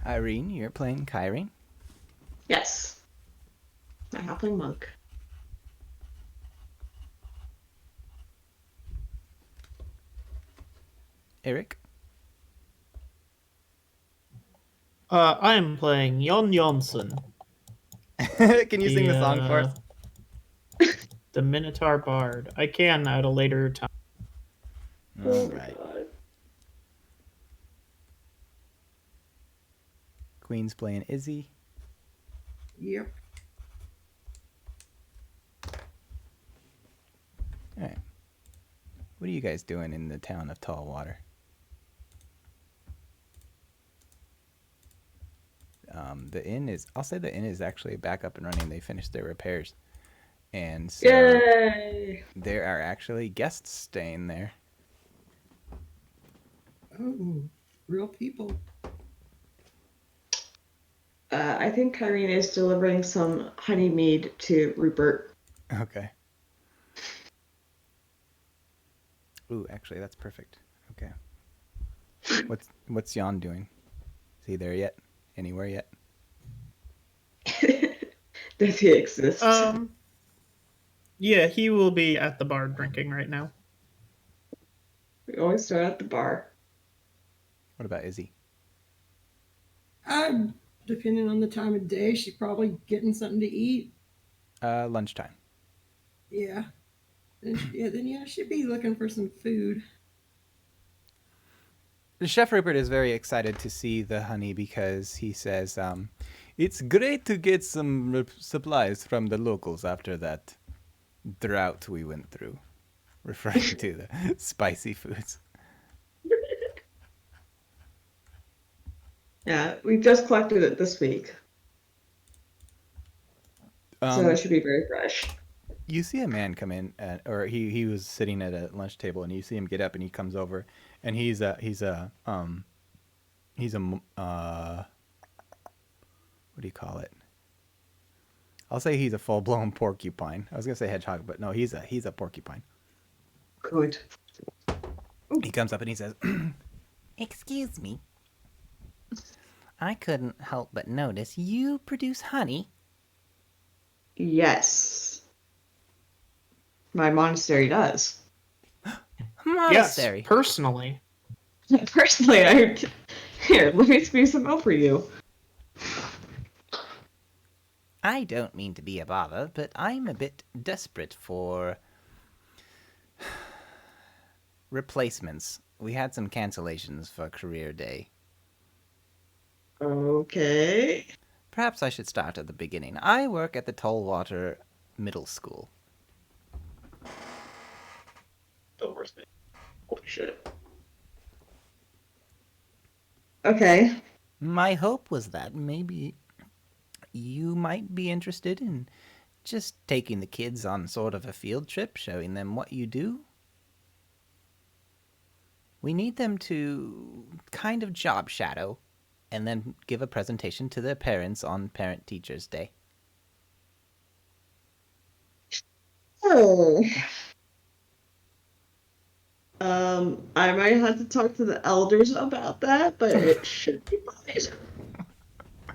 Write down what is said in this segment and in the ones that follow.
Irene, you're playing Kyrene. Yes. My halfling monk. Eric. I am playing Jon Jonsson. Can you sing the song for us? The Minotaur Bard. I can at a later time. All right. Queen's playing Izzy. Yep. All right. What are you guys doing in the town of Tallwater? The inn is, I'll say the inn is actually back up and running. They finished their repairs. And so Yay! there are actually guests staying there. Oh, real people. I think Kyrene is delivering some honey mead to Rupert. Okay. Ooh, actually, that's perfect. Okay. What's Jan doing? Is he there yet? Anywhere yet? Does he exist? Yeah, he will be at the bar drinking right now. We always start at the bar. What about Izzy? Depending on the time of day, she's probably getting something to eat. Lunchtime. Yeah. Then she'd be looking for some food. Chef Rupert is very excited to see the honey because he says, it's great to get some supplies from the locals after that drought we went through, referring to the spicy foods. Yeah, we just collected it this week. So it should be very fresh. You see a man come in, or he was sitting at a lunch table, and you see him get up, and he comes over, and he's a what do you call it? I'll say he's a full-blown porcupine. I was gonna say hedgehog, but no, he's a porcupine. Good. He comes up and he says, Excuse me. I couldn't help but notice you produce honey. Yes. My monastery does. Monastery. Yes, personally. Personally, here, let me squeeze some out for you. I don't mean to be a bother, but I'm a bit desperate for replacements. We had some cancellations for career day. Okay. Perhaps I should start at the beginning. I work at the Tollwater Middle School. Don't worst me. Holy shit. Okay. My hope was that maybe you might be interested in just taking the kids on sort of a field trip, showing them what you do. We need them to kind of job shadow and then give a presentation to their parents on Parent Teachers Day. Oh. I might have to talk to the elders about that, but it should be fine.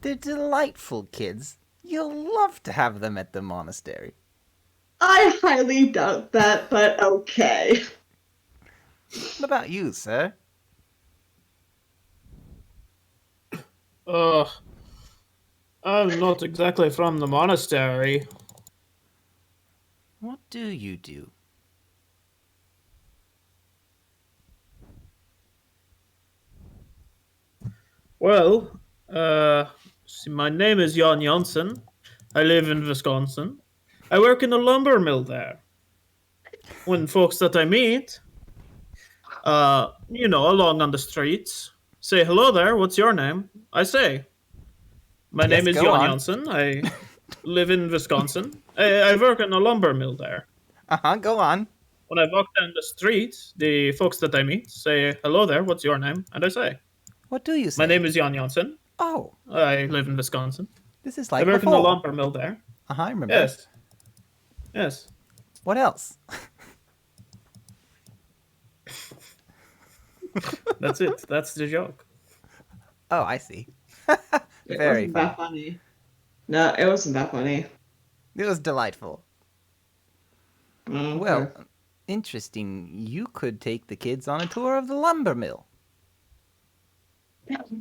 They're delightful kids. You'll love to have them at the monastery. I highly doubt that, but okay. What about you, sir? I'm not exactly from the monastery. What do you do? Well, see, my name is Jan Janssen. I live in Wisconsin. I work in a lumber mill there. When folks that I meet, along on the streets, say, hello there, what's your name? I say, my name is go Jan on. Janssen. I live in Wisconsin. I work in a lumber mill there. Go on. When I walk down the street, the folks that I meet say, hello there, what's your name? And I say, What do you say? my name is Jan Janssen. Oh, I live in Wisconsin. this is I like work in before. the lumber mill there. I remember. Yes. What else? That's it. That's the joke. Oh, I see. It Very wasn't funny. that funny. No, it wasn't that funny. It was delightful. Okay. Well, interesting. You could take the kids on a tour of the lumber mill.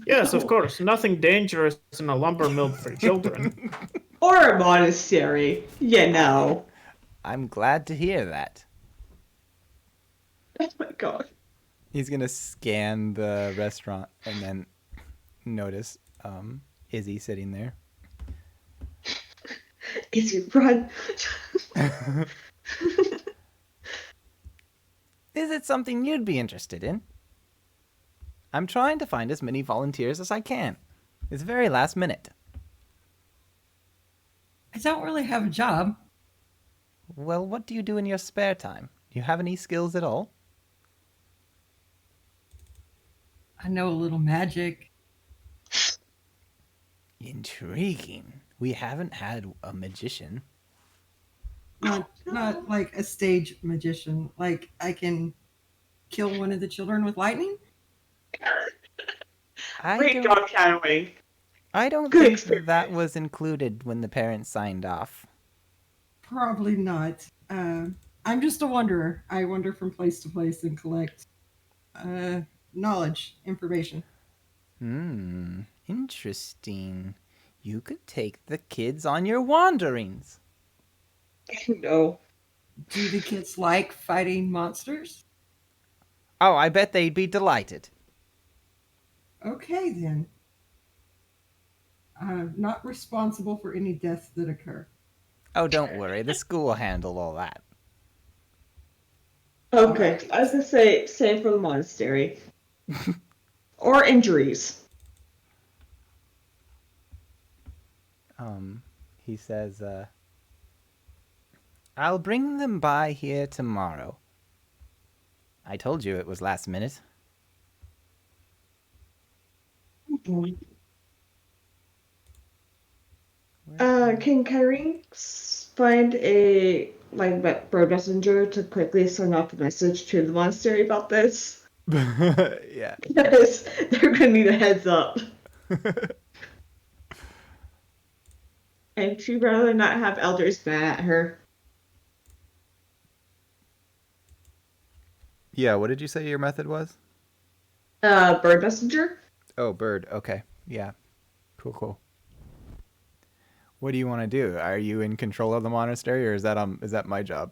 Yes, of course. Nothing dangerous in a lumber mill for children. Or a monastery, you know. I'm glad to hear that. Oh my god. He's gonna scan the restaurant and then notice Izzy sitting there. Izzy, run. Is it something you'd be interested in? I'm trying to find as many volunteers as I can. It's very last minute. I don't really have a job. Well, what do you do in your spare time? Do you have any skills at all? I know a little magic. Intriguing. We haven't had a magician. Not like a stage magician. Like I can kill one of the children with lightning. Great job shadowing. I don't Good think experience. that was included when the parents signed off. Probably not. I'm just a wanderer. I wander from place to place and collect knowledge, information. Interesting. You could take the kids on your wanderings. No. Do the kids like fighting monsters? Oh, I bet they'd be delighted. Okay, then. I'm not responsible for any deaths that occur. Oh, don't worry. The school will handle all that. Okay, I was gonna say, same for the monastery. Or injuries. He says, I'll bring them by here tomorrow. I told you it was last minute. Can Kyrene find a bird messenger to quickly send off a message to the monastery about this? yeah. Because they're gonna need a heads up. And she'd rather not have elders mad at her. Yeah, what did you say your method was? Bird messenger? Oh, bird. Okay. Yeah. Cool. What do you want to do? Are you in control of the monastery, or is that my job?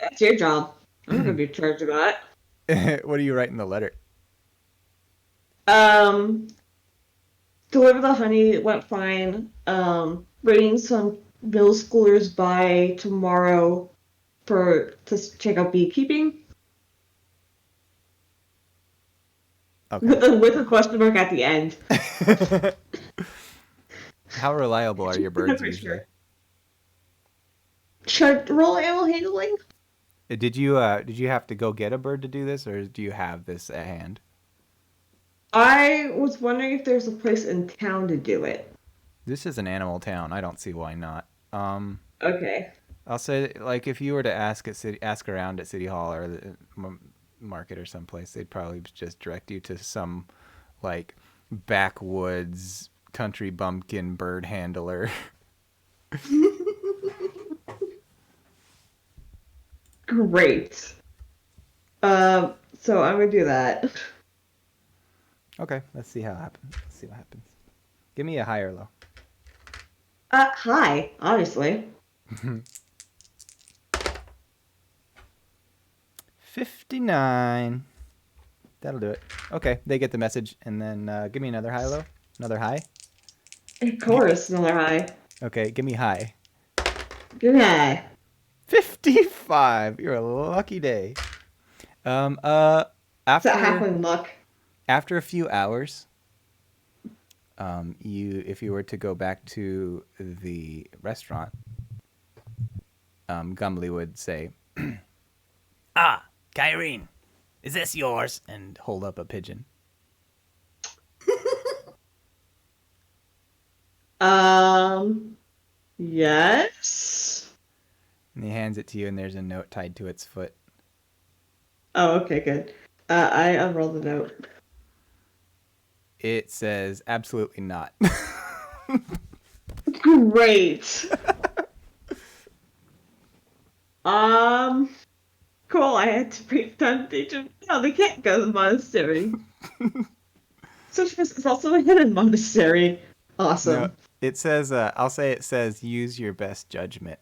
That's your job. I'm not gonna be charged of that. What do you write in the letter? Deliver the honey went fine. Bringing some middle schoolers by tomorrow to check out beekeeping. Okay. With a question mark at the end. How reliable are your birds For usually? sure. Should I roll animal handling? Did you have to go get a bird to do this, or do you have this at hand? I was wondering if there's a place in town to do it. This is an animal town. I don't see why not. Okay. I'll say, like, if you were to ask around at City Hall or the market or someplace, they'd probably just direct you to some, like, backwoods country bumpkin bird handler. Great. So I'm gonna do that. Okay, let's see how happens. Let's see what happens. Give me a high or low. Hi, obviously. 59. That'll do it. Okay, they get the message, and then give me another high low. Another high. Of course, another high. Okay, give me high. Good high. 55. You're a lucky day. Is that After halfling luck? after a few hours, if you were to go back to the restaurant, Gumley would say, "Ah, Kyrene, is this yours?" and hold up a pigeon. Yes. And he hands it to you, and there's a note tied to its foot. Oh, okay, good. I unroll the note. It says, absolutely not. Great. Cool. I had to break down teach them. No, they can't go to the monastery. So it's also a hidden monastery. Awesome. No, it says, I'll say it says, use your best judgment.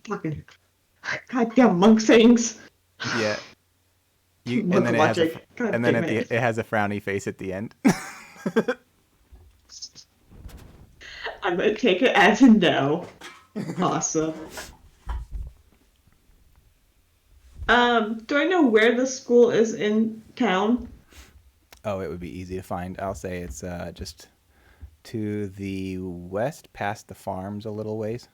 Fucking goddamn monk sayings. Yeah. And Monk then it has logic. God and then damn at the it. it has a frowny face at the end. I'm gonna take it as a no. Awesome. Do I know where the school is in town? Oh, it would be easy to find. I'll say it's just to the west, past the farms a little ways.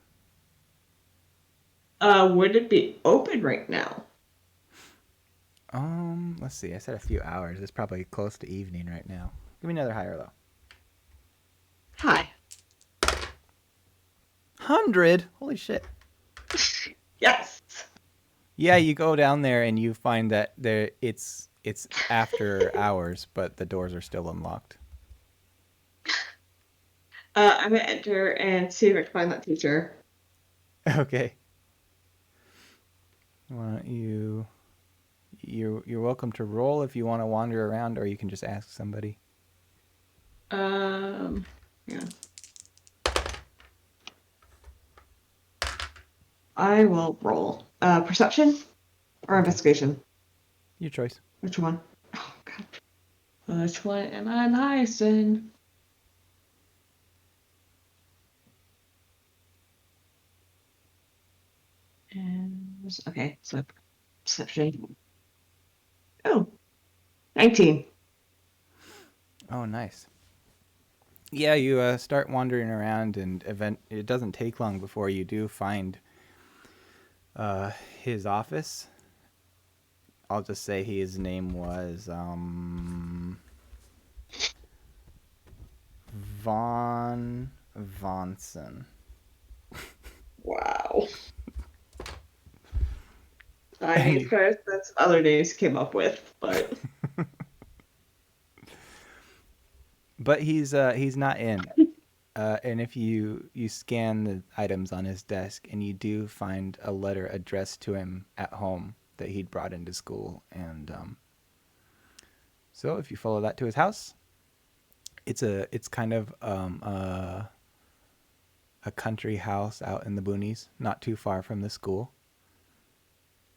Would it be open right now? Let's see. I said a few hours. It's probably close to evening right now. Give me another high or low. Hi. 100. Holy shit. Yes. Yeah, you go down there and you find that it's after hours, but the doors are still unlocked. I'm gonna enter and see if I can find that teacher. Okay. Why don't you're welcome to roll if you want to wander around, or you can just ask somebody. Yeah. I will roll. Perception or investigation? Your choice. Which one? Oh god. Which one am I highest in? And okay, so perception. Oh, 19. Oh, nice. Yeah, you start wandering around, and it doesn't take long before you do find his office. I'll just say his name was Von Vonson. Wow. I mean, first, that's other names he came up with, but But he's not in. And if you scan the items on his desk, and you do find a letter addressed to him at home that he'd brought into school, and so if you follow that to his house, it's kind of a country house out in the boonies, not too far from the school.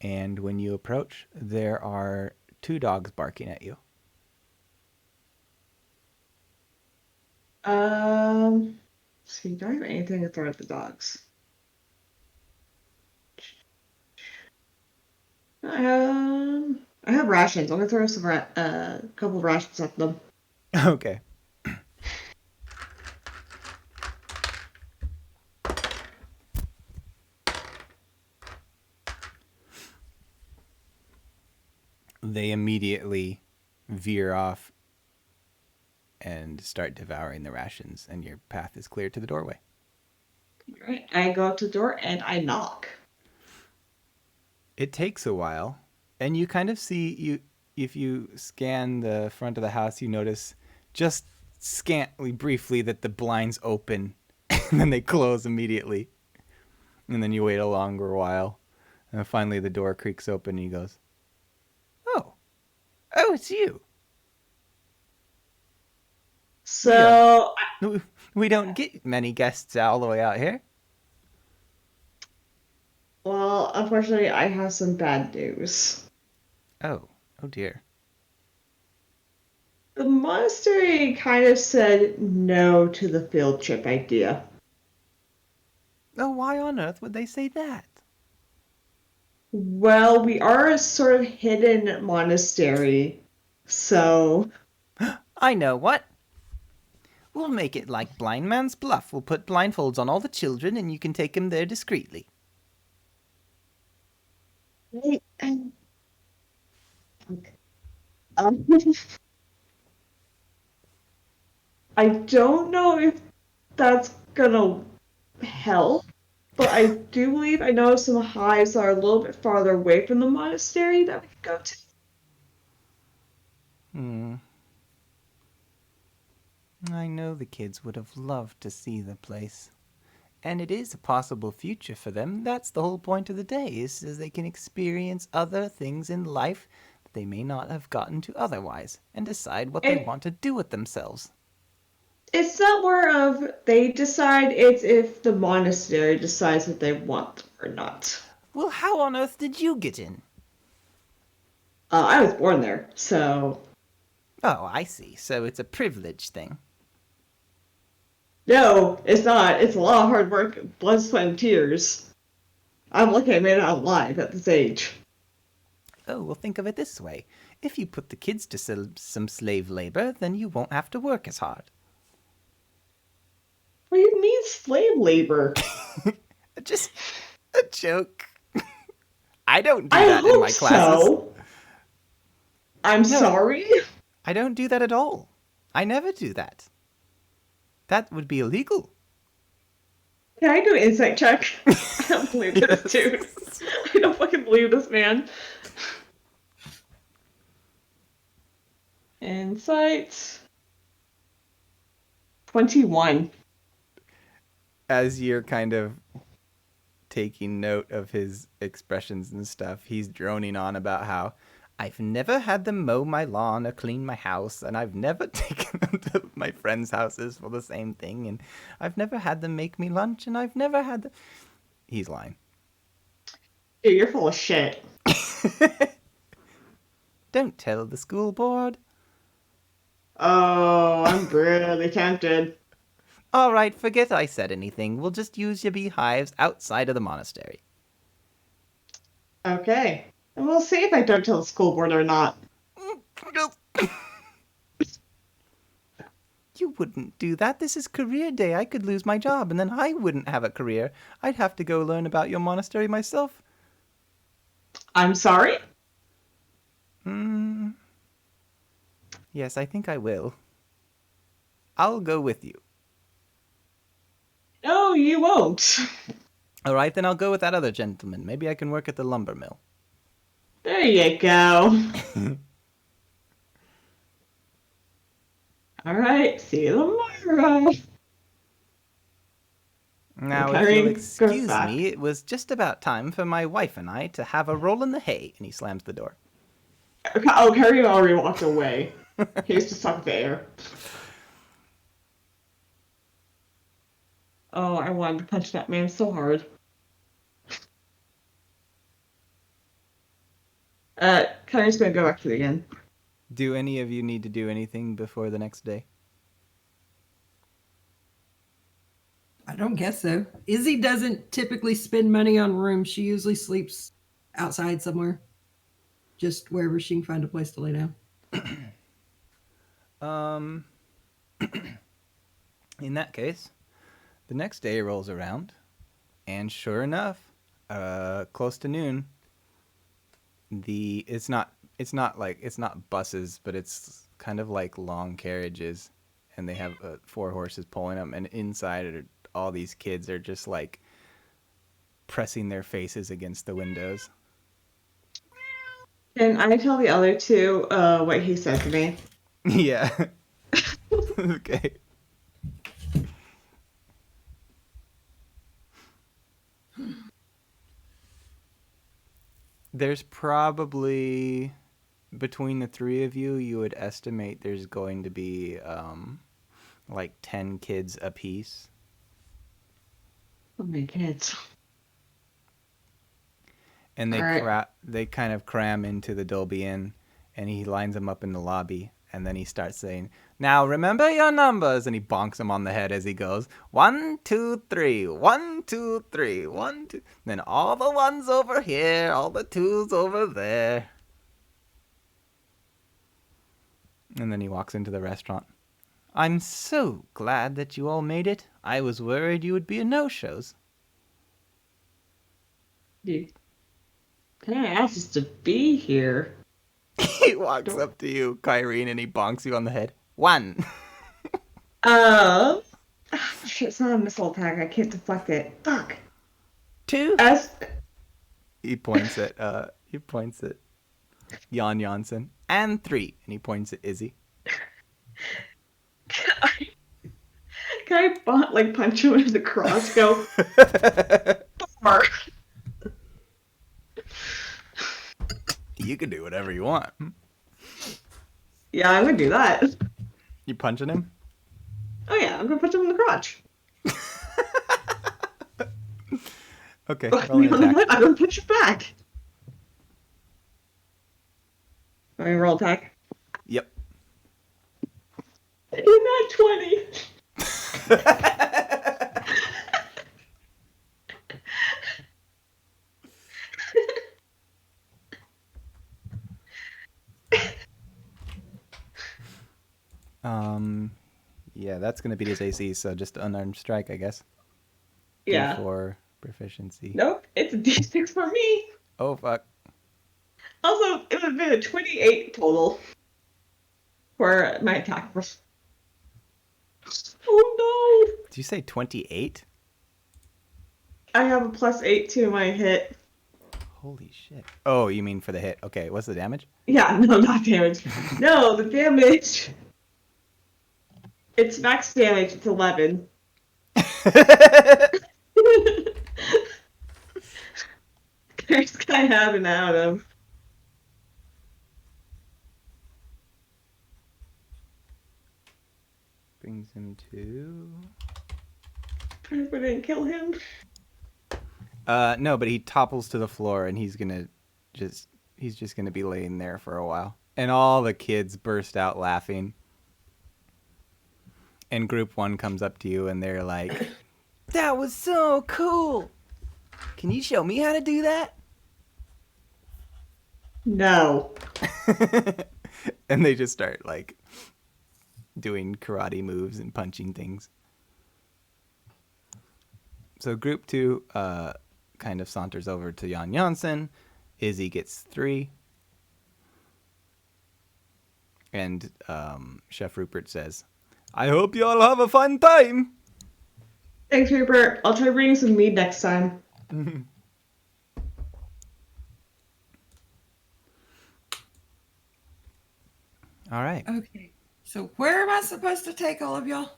And when you approach, there are 2 dogs barking at you. see, do I have anything to throw at the dogs? I have rations. I'm gonna throw some couple of rations at them. Okay. They immediately veer off and start devouring the rations, and your path is clear to the doorway. All right, I go up to the door and I knock. It takes a while, and you kind of see if you scan the front of the house, you notice just scantly briefly that the blinds open and then they close immediately. And then you wait a longer while, and finally the door creaks open and he goes, "Oh, it's you. So, We don't get many guests all the way out here." well, unfortunately, I have some bad news. Oh dear. The monastery kind of said no to the field trip idea. Oh, why on earth would they say that? Well, we are a sort of hidden monastery, so I know what. We'll make it like Blind Man's Bluff. We'll put blindfolds on all the children, and you can take them there discreetly. um, I don't know if that's gonna help. but I do believe I know some hives that are a little bit farther away from the monastery that we could go to. I know the kids would have loved to see the place. And it is a possible future for them. That's the whole point of the day, is they can experience other things in life that they may not have gotten to otherwise, and decide what they And want to do with themselves. it's not more of they decide, it's if the monastery decides that they want or not. Well, how on earth did you get in? I was born there, so Oh, I see. So it's a privilege thing. no, it's not. It's a lot of hard work, blood, sweat, and tears. I'm lucky I made it out alive at this age. Oh, well, think of it this way. If you put the kids to some slave labor, then you won't have to work as hard. What do you mean slave labor? Just a joke. I don't do I that in hope my classes. so. I'm sorry. I don't do that at all. I never do that. That would be illegal. Can I do an insight check? I don't believe this dude. I don't fucking believe this man. Insight 21. As you're kind of taking note of his expressions and stuff, he's droning on about how I've never had them mow my lawn or clean my house, and I've never taken them to my friends' houses for the same thing, and I've never had them make me lunch, and I've never had them... he's lying. Dude, you're full of shit. Don't tell the school board. Oh, I'm really tempted. All right, forget I said anything. We'll just use your beehives outside of the monastery. Okay. And we'll see if I don't tell the school board or not. You wouldn't do that. This is career day. I could lose my job, and then I wouldn't have a career. I'd have to go learn about your monastery myself. I'm sorry? Yes, I think I will. I'll go with you. No, you won't. All right, then I'll go with that other gentleman. Maybe I can work at the lumber mill. There you go. Alright, see you tomorrow. Now, Okay, if you'll goes excuse back. me, it was just about time for my wife and I to have a roll in the hay. And he slams the door. Oh, Carrie already walked away. He was just talking to air. Oh, I wanted to punch that man so hard. Carrie's gonna go back to the inn. Do any of you need to do anything before the next day? I don't guess so. Izzy doesn't typically spend money on rooms. She usually sleeps outside somewhere, just wherever she can find a place to lay down. In that case, the next day rolls around, and sure enough, close to noon, it's not buses, but it's kind of like long carriages, and they have 4 horses pulling them, and inside are all these kids are just like pressing their faces against the windows. Can I tell the other two what he said to me? Yeah. Okay. There's probably, between the 3 of you, you would estimate there's going to be like 10 kids apiece. Oh my kids. And they Alright. they kind of cram into the Dolby Inn, and he lines them up in the lobby, and then he starts saying, "Now remember your numbers," and he bonks them on the head as he goes, 1, 2, 3, 1, 2, 3, 1, 2. Then all the ones over here, all the 2s over there. And then he walks into the restaurant. "I'm so glad that you all made it. I was worried you would be a no-shows." You kind of asked us to be here. He walks up to you, Kyrene, and he bonks you on the head. 1. Shit, it's not a missile attack. I can't deflect it. Fuck. 2. S. He points at Jan Janssen. And 3. And he points at Izzy. Can I like punch him in the crotch? Go. 4. You can do whatever you want. Yeah, I'm gonna do that. You punching him? Oh yeah, I'm gonna punch him in the crotch. Okay, But roll you an know attack. what? I'm gonna punch it back. Let me roll attack. Yep. In that 20. Yeah, that's gonna beat his AC, so just unarmed strike, I guess. Yeah. D4 proficiency. Nope, it's a D6 for me. Oh fuck. Also, it would have been a 28 total for my attack. Oh no! Did you say 28? I have a +8 to my hit. Holy shit. Oh, you mean for the hit. Okay, what's the damage? Yeah, no, not damage. No, the damage. It's max damage. It's 11. There's guy having out of. Brings him to... I didn't kill him. No, but he topples to the floor and he's just gonna be laying there for a while. And all the kids burst out laughing. And group 1 comes up to you and they're like, That was so cool. Can you show me how to do that? No. and they just start like doing karate moves and punching things. So group 2 kind of saunters over to Jan Janssen. Izzy gets 3. And Chef Rupert says, I hope you all have a fun time. Thanks, Rupert. I'll try bringing some mead next time. All right. Okay. So where am I supposed to take all of y'all?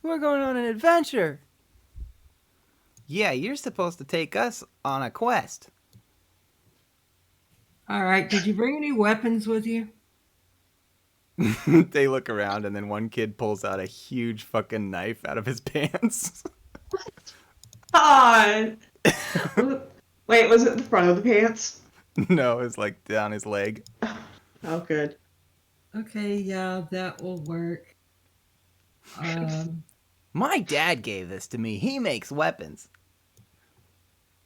We're going on an adventure. Yeah, you're supposed to take us on a quest. All right. Did you bring any weapons with you? They look around and then one kid pulls out a huge fucking knife out of his pants. Ah. Wait, was it the front of the pants? No, it's like down his leg. Oh, good. Okay. Yeah, that will work. My dad gave this to me. He makes weapons.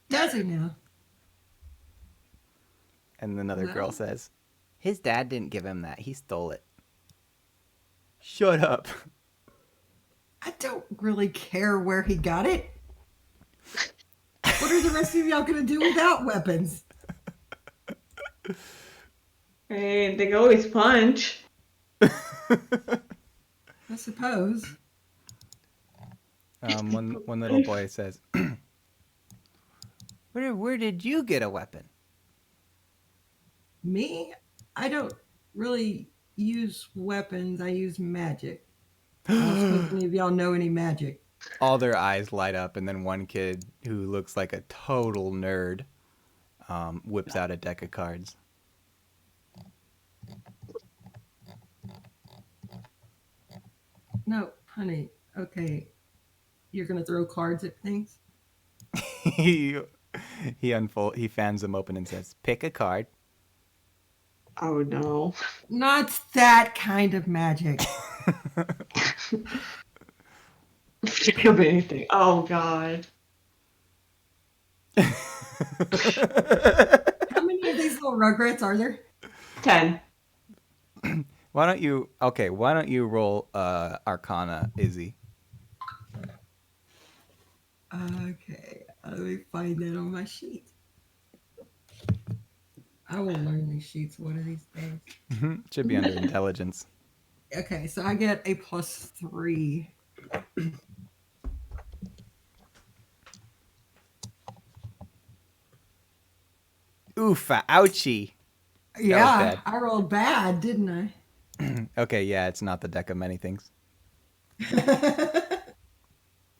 Does he now? And another girl Well. says, His dad didn't give him that. He stole it. shut up. I don't really care where he got it. What are the rest of y'all gonna do without weapons? Hey, they can always punch. I suppose. One little boy says, Where did you get a weapon? Me? I don't really use weapons. I use magic. I don't suppose any of y'all know any magic. all their eyes light up, and then one kid who looks like a total nerd whips out a deck of cards. No, honey. Okay. You're gonna throw cards at things? he fans them open and says, pick a card. Oh no. Not that kind of magic. Pick up anything. Oh god. How many of these little rugrats are there? 10. Why don't you roll Arcana, Izzy? Okay, let me find that on my sheet. I will learn these sheets one of these days. Should be under intelligence. Okay, so I get a +3. Oofa, ouchie. Yeah, bad. I rolled bad, didn't I? Okay, yeah, it's not the deck of many things.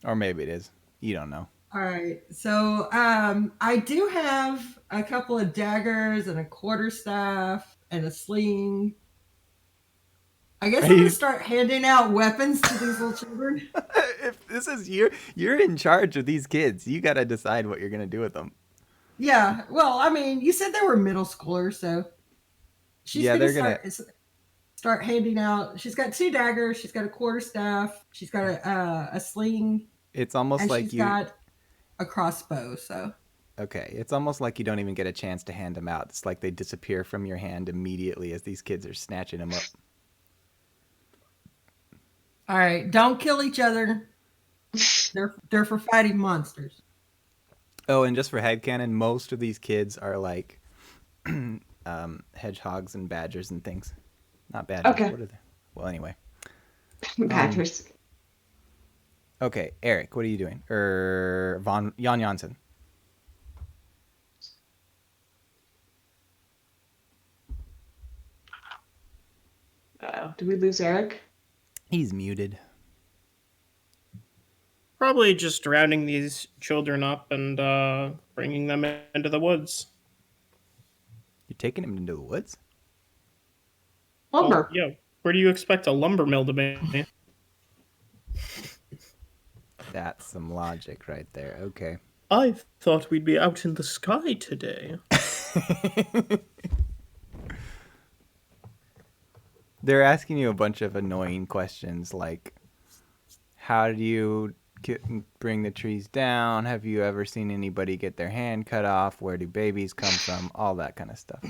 Or maybe it is. You don't know. All right. So I do have a couple of daggers and a quarterstaff and a sling. I guess Are I'm gonna you- start handing out weapons to these little children. If this is you're in charge of these kids. You gotta decide what you're gonna do with them. Yeah. Well, I mean, you said they were middle schoolers, so she's Yeah, gonna they're start handing out. She's got 2 daggers. She's got a quarterstaff. She's got a sling, It's almost and like she's you. got a crossbow. So Okay, it's almost like you don't even get a chance to hand them out. It's like they disappear from your hand immediately as these kids are snatching them up. all right, don't kill each other. They're for fighting monsters. Oh, and just for headcanon, most of these kids are like hedgehogs and badgers and things. Not badgers. Okay. What are they? Well, anyway. Badgers. Okay, Eric, what are you doing? Jan Janssen. Did we lose Eric? He's muted. Probably just rounding these children up and bringing them into the woods. You're taking him into the woods? Lumber. Oh, yeah. Where do you expect a lumber mill to be? That's some logic right there. Okay. I thought we'd be out in the sky today. They're asking you a bunch of annoying questions like, how do you bring the trees down? Have you ever seen anybody get their hand cut off? Where do babies come from? All that kind of stuff.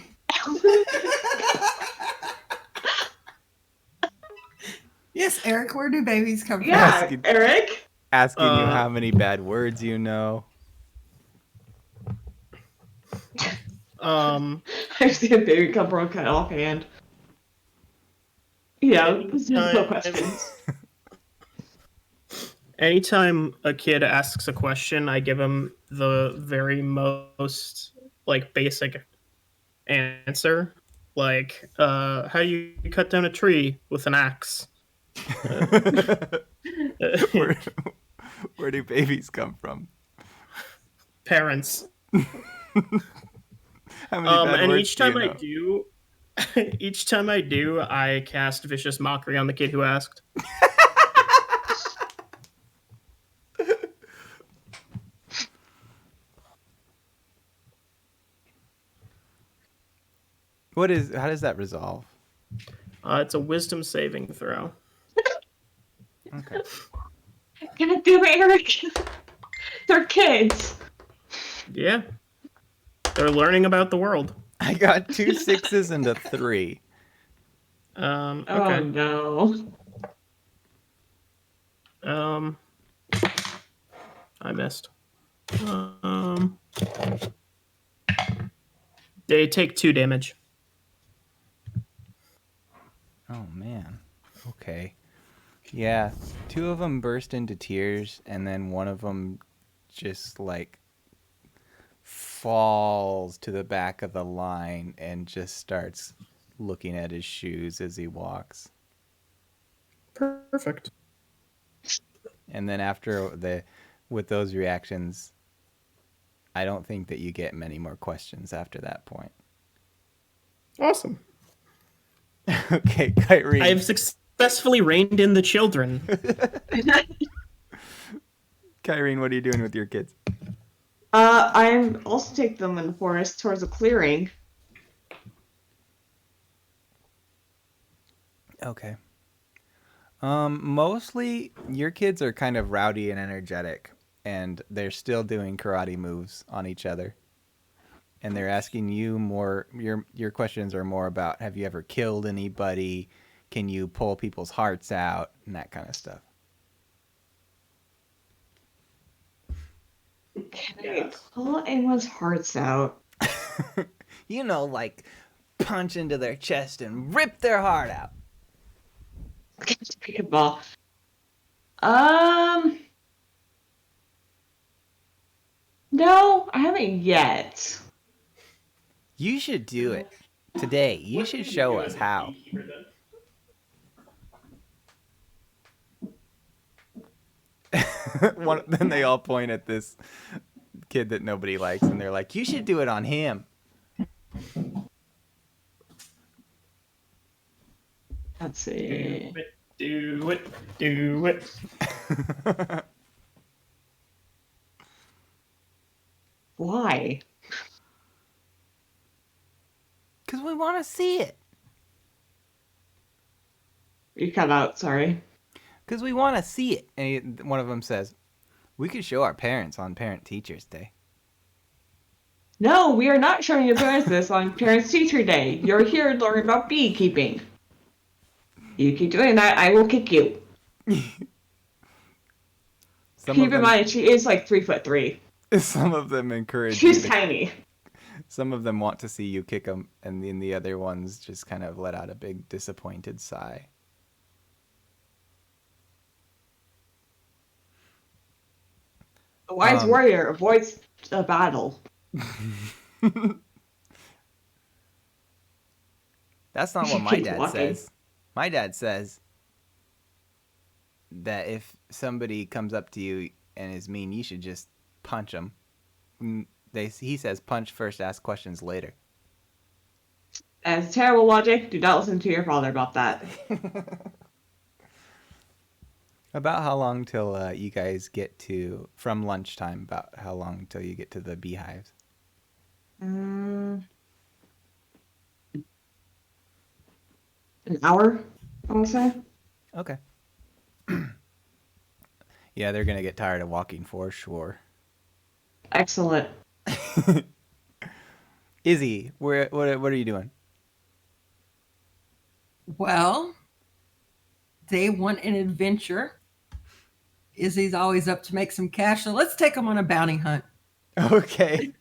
Yes, Eric, where do babies come from? Yeah, Asking- Eric. Asking you how many bad words you know. Um, I see a baby come from a cut off hand. Yeah, there's no questions. anytime a kid asks a question, I give him the very most like basic answer, like how do you cut down a tree with an axe? where, where do babies come from? Parents. How many bad And words each time do you I know? do, each time I do, I cast vicious mockery on the kid who asked. How does that resolve? It's a wisdom saving throw. Okay. God damn it, Eric. They're kids. Yeah, they're learning about the world. I got 2 6s and a 3. Oh Okay. no. I missed. They take 2 damage. Oh man. Okay. Yeah, 2 of them burst into tears, and then one of them just like falls to the back of the line and just starts looking at his shoes as he walks. Perfect. And then with those reactions, I don't think that you get many more questions after that point. Awesome. Okay, Kyrie. I have successfully reined in the children. Kyrene, what are you doing with your kids? I'm also take them in the forest towards a clearing. Okay. Mostly your kids are kind of rowdy and energetic, and they're still doing karate moves on each other. And they're asking you more. Your questions are more about, have you ever killed anybody? Can you pull people's hearts out and that kind of stuff. Can I pull anyone's hearts out? You know, like punch into their chest and rip their heart out. Basketball. No, I haven't yet. You should do it today. You What should can show do us as a how. beekeeper, then? Then they all point at this kid that nobody likes, and they're like, "You should do it on him." Let's see. Do it. Do it. Why? Because we want to see it. You cut out, sorry. Because we want to see it. And one of them says, "We could show our parents on Parent Teachers Day." No, we are not showing your parents this on Parents Teacher Day. You're here to learn about beekeeping. You keep doing that, I will kick you. Keep in mind, she is like 3'3". Some of them encourage you She's to, tiny. some of them want to see you kick them, and then the other ones just kind of let out a big disappointed sigh. A wise warrior avoids a battle. That's not You what should my keep dad walking. says. My dad says that if somebody comes up to you and is mean, you should just punch them. He says punch first, ask questions later. That's terrible logic. Do not listen to your father about that. About how long till you guys get to, from lunchtime, about how long till you get to the beehives? An hour, I want to say. Okay. Yeah, they're going to get tired of walking for sure. Excellent. Izzy, what are you doing? Well, they want an adventure. Izzy's always up to make some cash, so let's take them on a bounty hunt. Okay.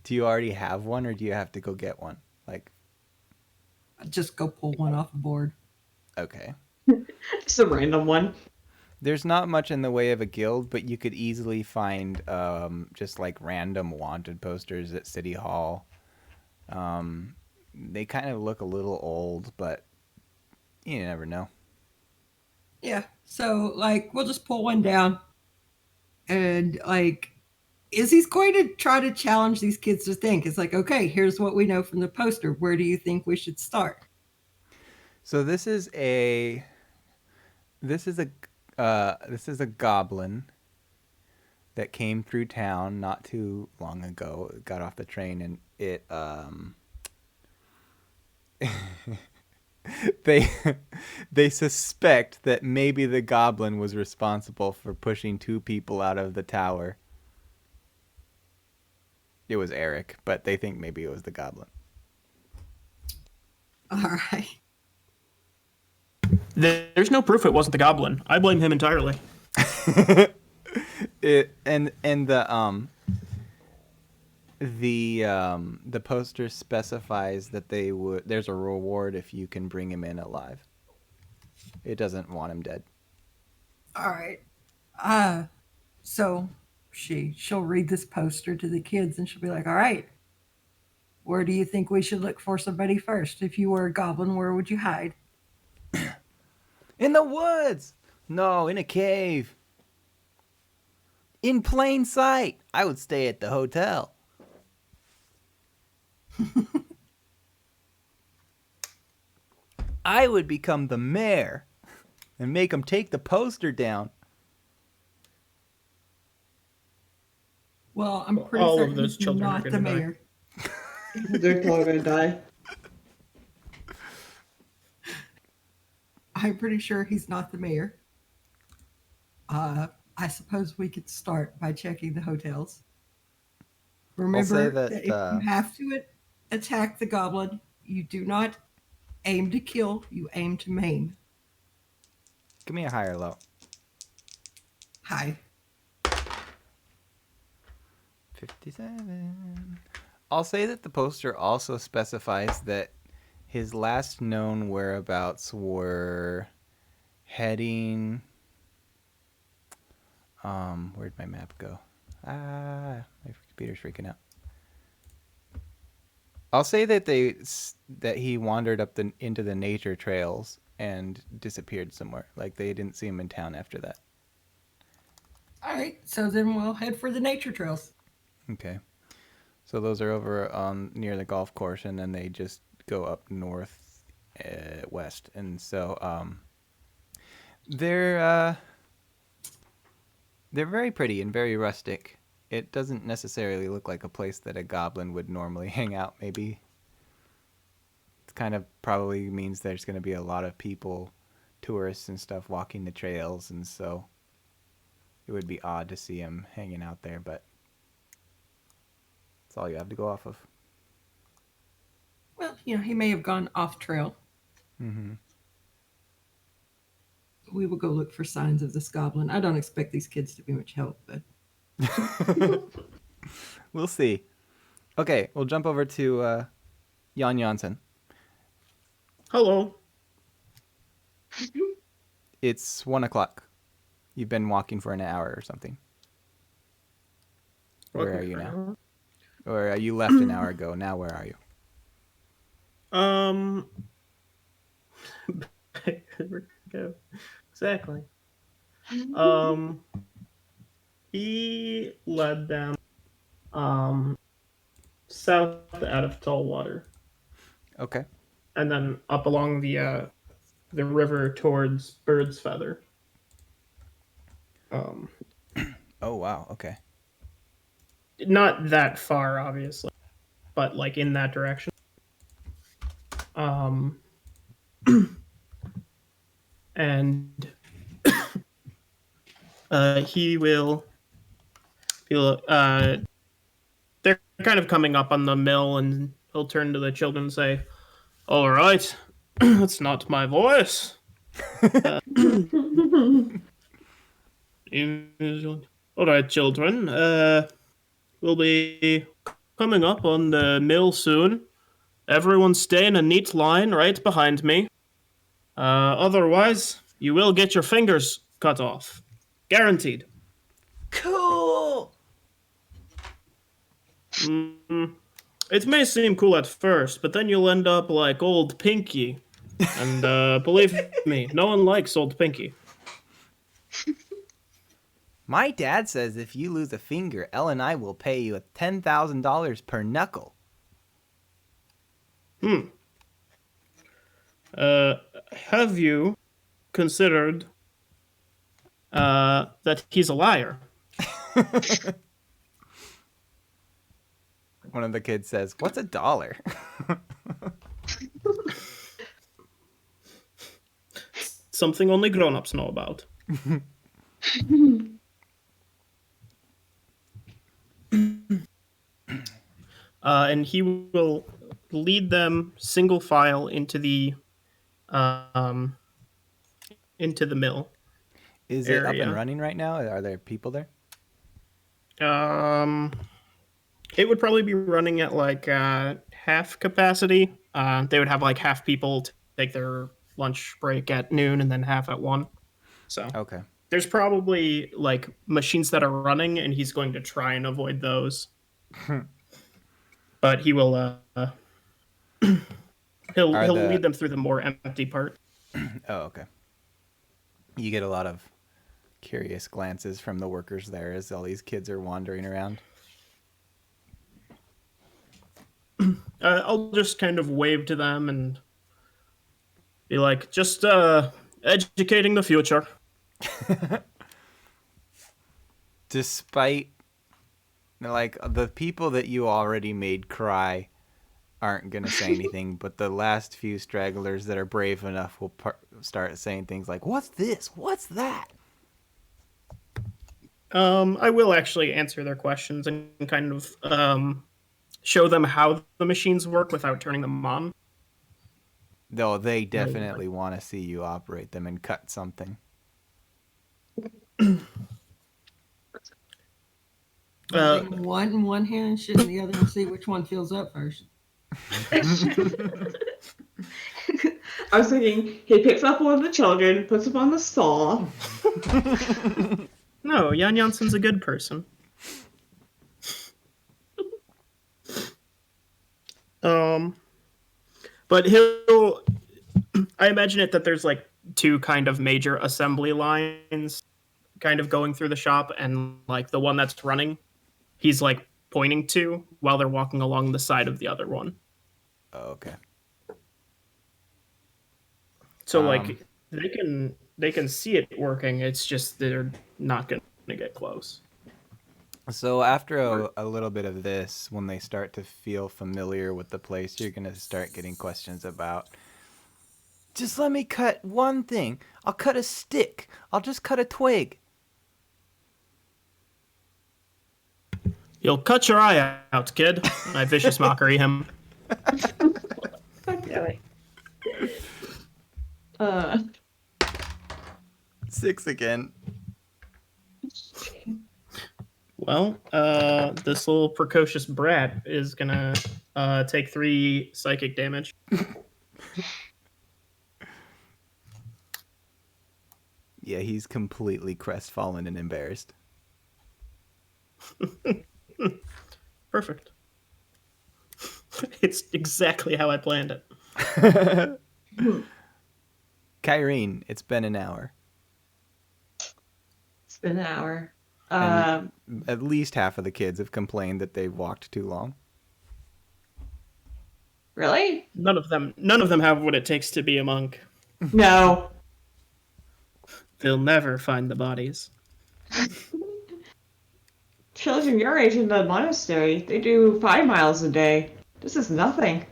Do you already have one, or do you have to go get one? Like, Just go pull one off the board. okay. Just a random one. There's not much in the way of a guild, but you could easily find just like random wanted posters at City Hall. They kind of look a little old, but you never know. Yeah, so like we'll just pull one down, and like Izzy's going to try to challenge these kids to think. It's like, okay, here's what we know from the poster. Where do you think we should start? So this is a goblin that came through town not too long ago. It got off the train, and it they suspect that maybe the goblin was responsible for pushing two people out of the tower. It was Eric, but they think maybe it was the goblin. All right. There's no proof it wasn't the goblin. I blame him entirely. The poster specifies that there's a reward if you can bring him in alive. It doesn't want him dead. All right. So she'll read this poster to the kids, and she'll be like, all right, where do you think we should look for somebody first? If you were a goblin, where would you hide? In the woods! No, in a cave. In plain sight. I would stay at the hotel. I would become the mayor and make him take the poster down. Well, I'm pretty All of certain those he's children are not the gonna die. mayor. They're probably gonna die. I'm pretty sure he's not the mayor. I suppose we could start by checking the hotels. Remember that, that if you have to attack the goblin, you do not aim to kill, you aim to maim. Give me a high or low. Hi. 57. I'll say that the poster also specifies that his last known whereabouts were heading... where'd my map go? My computer's freaking out. I'll say that that he wandered up into the nature trails and disappeared somewhere. Like they didn't see him in town after that. All right, so then we'll head for the nature trails. Okay. So those are over near the golf course, and then they just go up north, west, and so they're very pretty and very rustic. It doesn't necessarily look like a place that a goblin would normally hang out. Maybe it kind of probably means there's going to be a lot of people, tourists and stuff, walking the trails, and so it would be odd to see him hanging out there, but that's all you have to go off of. Well, he may have gone off trail. Mm-hmm. We will go look for signs of this goblin. I don't expect these kids to be much help, but We'll see. Okay, we'll jump over to Jan Janssen. Hello. It's 1:00. You've been walking for an hour or something. Where are you now? Or you left an hour ago. Now where are you? Where'd it go? Exactly. He led them south out of Tallwater, Okay. and then up along the river towards Bird's Feather. Oh wow. Okay. Not that far, obviously, but like in that direction. And he'll they're kind of coming up on the mill, and he'll turn to the children and say, "All right, that's not my voice." All right, children. We'll be coming up on the mill soon. Everyone stay in a neat line right behind me. Otherwise, you will get your fingers cut off. Guaranteed. Cool. It may seem cool at first, but then you'll end up like old Pinky. And believe me, no one likes old Pinky. My dad says if you lose a finger, Elle and I will pay you $10,000 per knuckle. Have you considered that he's a liar? One of the kids says, "What's a dollar?" Something only grown-ups know about. And he will lead them single file into the mill. Is it up Area. and running right now? Are there people there? It would probably be running at like half capacity. They would have like half people take their lunch break at noon and then half at 1. So Okay. there's probably like machines that are running, and he's going to try and avoid those. But he will he'll lead them through the more empty part. Oh, okay. You get a lot of curious glances from the workers there as all these kids are wandering around. I'll just kind of wave to them and be like, just educating the future. Despite, like, the people that you already made cry aren't going to say anything, but the last few stragglers that are brave enough will start saying things like, "What's this? What's that?" I will actually answer their questions and kind of show them how the machines work without turning them on. Though they definitely want to see you operate them and cut something. take one in one hand and shit in the other and see which one fills up first. I was thinking he picks up one of the children, puts him on the saw. No, Jan Janssen's a good person. Um, but he'll. I imagine it that there's like two kind of major assembly lines, kind of going through the shop, and like the one that's running, he's like pointing to while they're walking along the side of the other one. Oh, okay. So Um, like they can see it working. It's just they're not going to get close. so after a little bit of this, when they start to feel familiar with the place, you're gonna start getting questions about. Just let me cut one thing. I'll cut a stick. I'll just cut a twig. You'll cut your eye out, kid. I vicious mockery him. God damn it. Uh, 6 again. Well, this little precocious brat is gonna take 3 psychic damage. Yeah, he's completely crestfallen and embarrassed. Perfect. It's exactly how I planned it. Kyrene, it's been an hour. it's been an hour. And at least half of the kids have complained that they've walked too long. Really? None of them have what it takes to be a monk. No. They'll never find the bodies. Children your age in the monastery, they do 5 miles a day. This is nothing.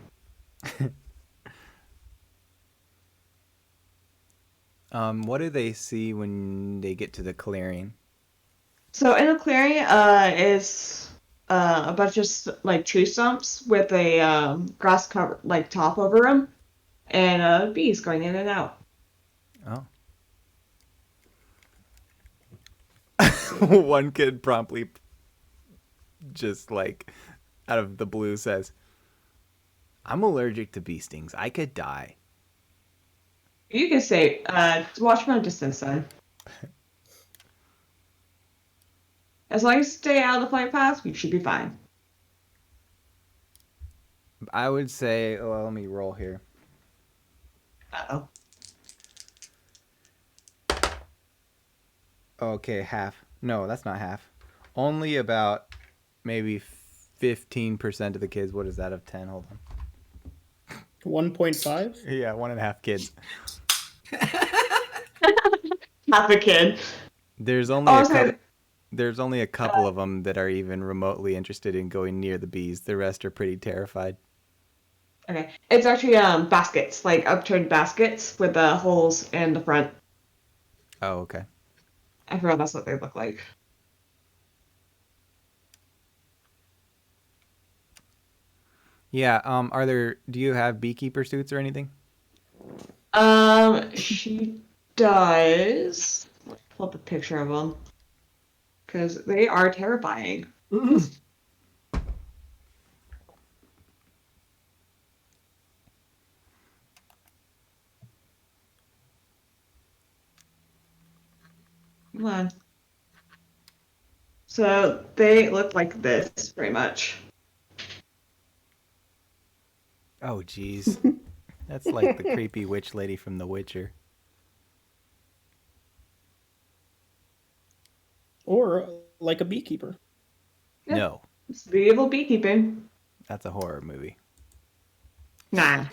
What do they see when they get to the clearing? So in the clearing, is a bunch of like tree stumps with a grass cover like top over them, and bees going in and out. Oh. One kid promptly, just like out of the blue, says, I'm allergic to bee stings. I could die. You can say, watch from a distance then. As long as you stay out of the flight path, you should be fine. I would say, well, let me roll here. Uh-oh. Okay, half. No, that's not half. Only about maybe 15% of the kids. What is that of 10? Hold on. 1.5? Yeah, 1.5 kids. Half a kid. There's only Oh, a sorry. couple. There's only a couple of them that are even remotely interested in going near the bees. The rest are pretty terrified. Okay. It's actually baskets, like upturned baskets with the holes in the front. Oh, okay. I forgot that's what they look like. Yeah. Do you have beekeeper suits or anything? She does. Let's pull up a picture of them. Because they are terrifying. Come on. So they look like this, pretty much. Oh, jeez. That's like the creepy witch lady from The Witcher. Or like a beekeeper. Yeah. No, It's medieval beekeeping. that's a horror movie. Nah.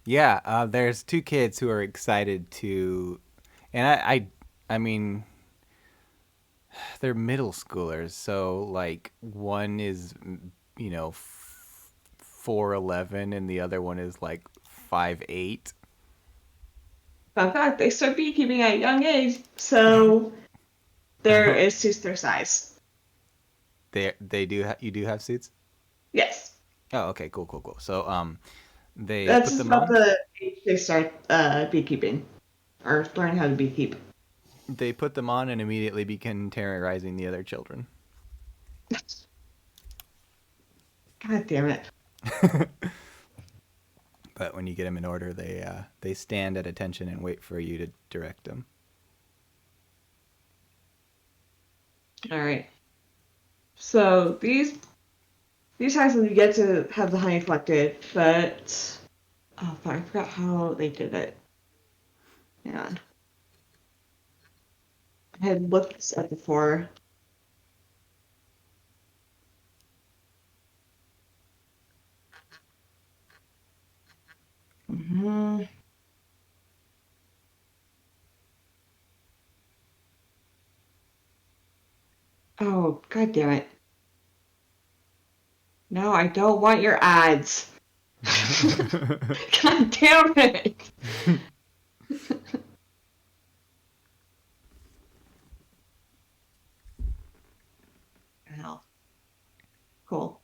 Yeah, there's 2 kids who are excited to, and I mean, they're middle schoolers, so like one is, 4'11", and the other one is like 5'8". Fun fact, they start beekeeping at a young age, so there is suits their size. You do have suits? Yes. Oh, okay, cool. So they That's put just them about on. the age they start beekeeping. Or learning how to beekeep. They put them on and immediately begin terrorizing the other children. God damn it. But when you get them in order, they stand at attention and wait for you to direct them. Alright. So these these times when you get to have the honey collected, but oh, fuck, I forgot how they did it. Yeah, I had looked this up before. Hmm. Oh, god damn it! No, I don't want your ads. God damn it! Hell, cool.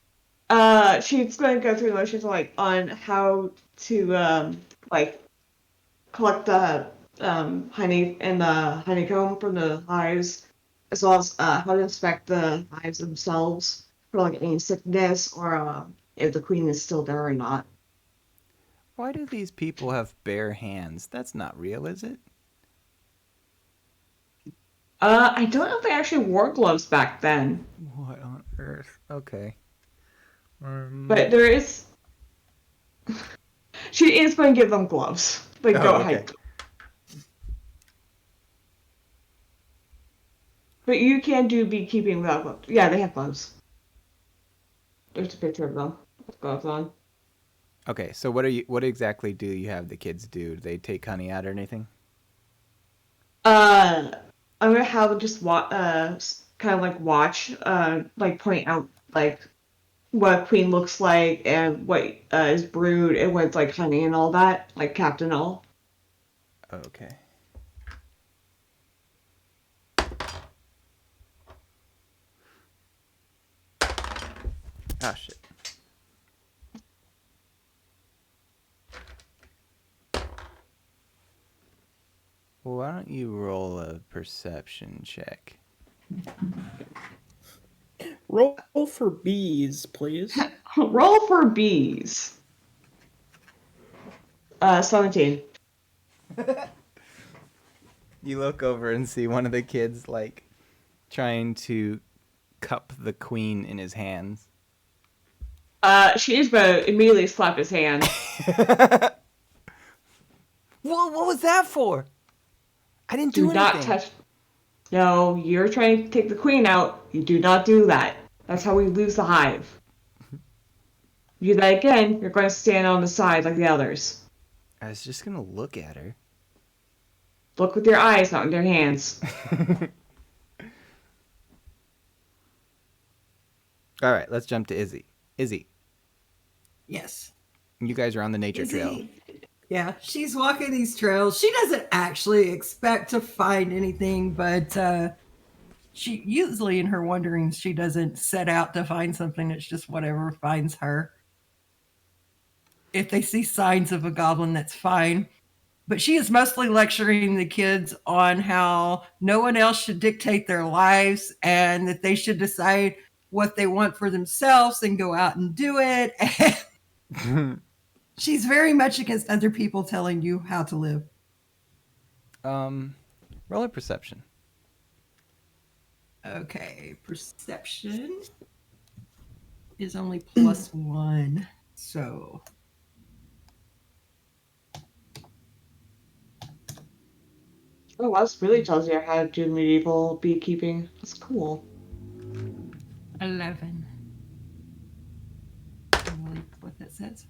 She's going to go through the motions like on how to like collect the honey and the honeycomb from the hives, as well as how to inspect the hives themselves for like any sickness or if the queen is still there or not. Why do these people have bare hands? That's not real, is it? I don't know if they actually wore gloves back then, What on earth? Okay. but there is. She is going to give them gloves. Like, Oh, don't okay. hide. But you can do beekeeping without gloves. Yeah, they have gloves. There's a picture of them with gloves on. Okay, so what exactly do you have the kids do? Do they take honey out or anything? Uh, I'm gonna have them just kind of like watch, like point out like what a queen looks like and what is brewed and what's like honey and all that, like Captain all. Okay. Ah, shit. Well, why don't you roll a perception check? Roll for bees, please. Roll for bees. 17. You look over and see one of the kids like trying to cup the queen in his hands. She is gonna immediately slap his hand. What was that for? I didn't Do do not anything. touch. No, you're trying to take the queen out. You do not do that. That's how we lose the hive. You do that again, you're going to stand on the side like the others. I was just gonna look at her. Look with your eyes, not with your hands. All right, let's jump to Izzy. Izzy, Yes. you guys are on the nature trail. Izzy. Yeah, she's walking these trails. She doesn't actually expect to find anything, but she usually in her wanderings, she doesn't set out to find something. It's just whatever finds her. If they see signs of a goblin, that's fine. But she is mostly lecturing the kids on how no one else should dictate their lives and that they should decide what they want for themselves and go out and do it. She's very much against other people telling you how to live. Roll a perception. Okay, perception is only +1. So Oh, that really tells you how to do medieval beekeeping. That's cool. 11. I believe what that says.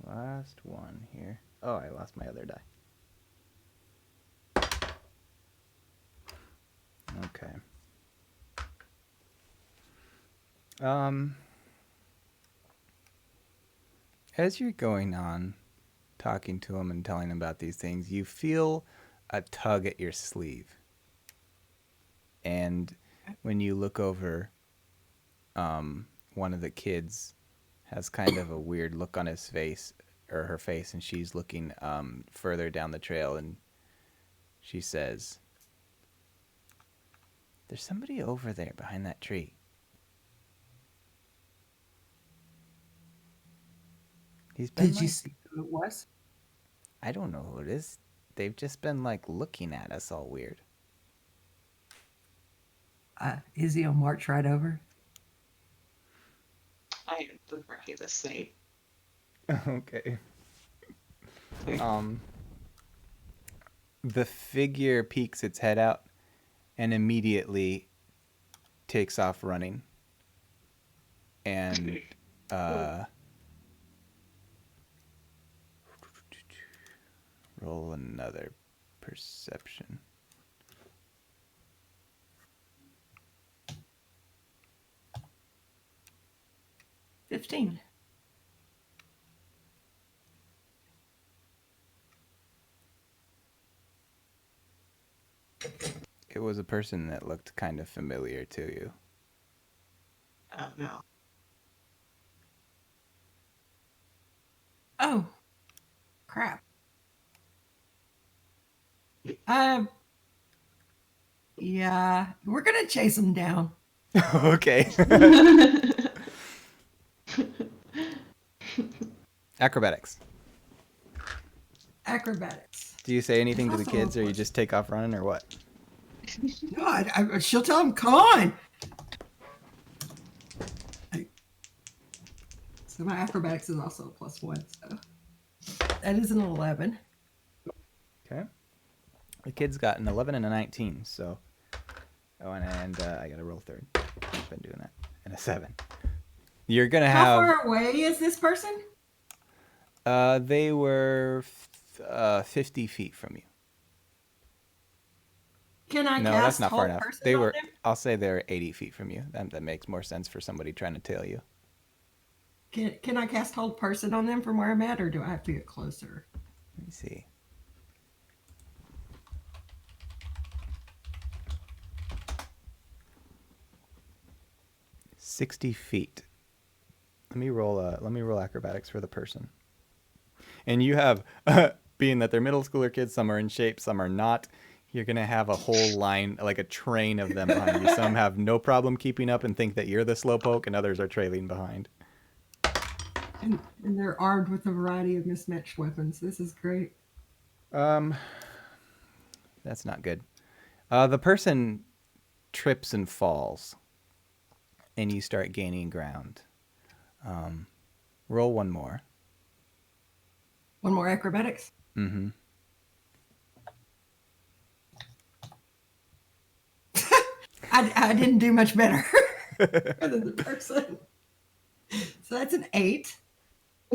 Last one here. Oh, I lost my other die. Okay. As you're going on, talking to him and telling him about these things, you feel a tug at your sleeve. And when you look over, one of the kids has kind of a weird look on his face or her face, and she's looking further down the trail, and she says, "There's somebody over there behind that tree." He's been Did you like, see who it was? I don't know who it is. They've just been like looking at us all weird. Izzy will march right over. I am the the same. Okay. Um, the figure peeks its head out and immediately takes off running. And roll another perception. 15. It was a person that looked kind of familiar to you. Oh no. Oh, crap. Yeah, we're gonna chase him down. Okay. Acrobatics. Acrobatics. Do you say anything to the Also kids, or you plus- just take off running, or what? No, she'll tell him, come on. So my acrobatics is also a +1, so that is an 11. Okay. The kid's got an 11 and a 19, so. Oh, and I gotta roll third. I've been doing that. And a 7. You're gonna How have. far away is this person? They were 50 feet from you. Can I No, cast that's not far hold enough. person They on were. them? I'll say they're 80 feet from you. That makes more sense for somebody trying to tail you. Can I cast hold person on them from where I'm at, or do I have to get closer? Let me see. "60 feet. Let me roll acrobatics for the person. And you have, being that they're middle schooler kids, some are in shape, some are not. You're gonna have a whole line, like a train of them behind you. Some have no problem keeping up and think that you're the slowpoke, and others are trailing behind. And they're armed with a variety of mismatched weapons. This is great. That's not good. The person trips and falls, and you start gaining ground. Roll one more. One more acrobatics. Mm-hmm. I didn't do much better than the person. So that's an 8.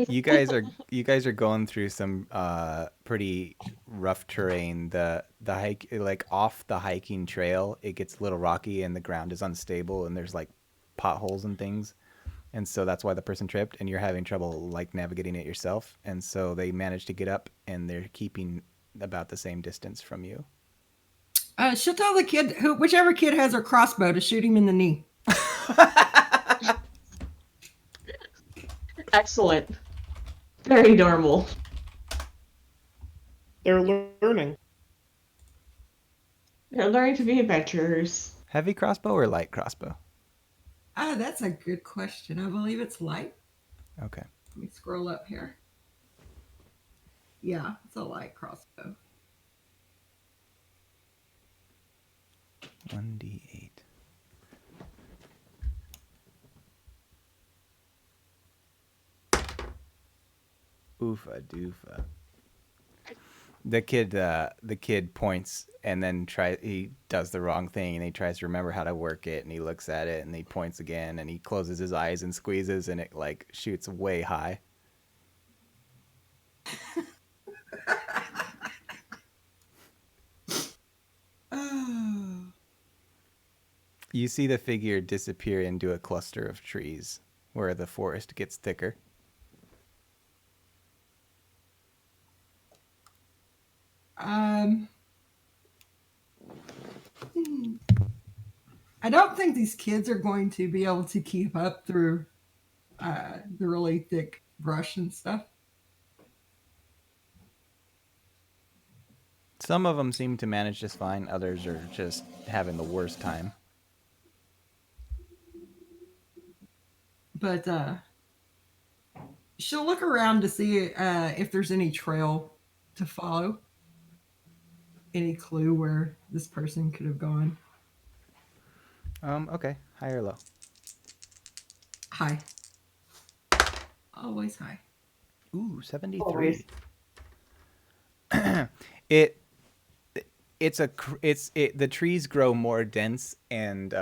You guys are going through some pretty rough terrain. The hike, like off the hiking trail, it gets a little rocky and the ground is unstable and there's like potholes and things. And so that's why the person tripped, and you're having trouble like navigating it yourself. And so they managed to get up, and they're keeping about the same distance from you. She'll tell the kid, whichever kid has her crossbow, to shoot him in the knee. Excellent. Very normal. They're learning. They're learning to be adventurers. Heavy crossbow or light crossbow? That's a good question. I believe it's light. Okay. Let me scroll up here. Yeah, it's a light crossbow. 1d8. Oofa doofa. The kid points and then he does the wrong thing, and he tries to remember how to work it, and he looks at it and he points again and he closes his eyes and squeezes, and it like shoots way high. Oh. You see the figure disappear into a cluster of trees where the forest gets thicker. I don't think these kids are going to be able to keep up through the really thick brush and stuff. Some of them seem to manage just fine. Others are just having the worst time. But she'll look around to see if there's any trail to follow. Any clue where this person could have gone. Okay. High or low? High. Always high. Ooh, 73. Always. it the trees grow more dense and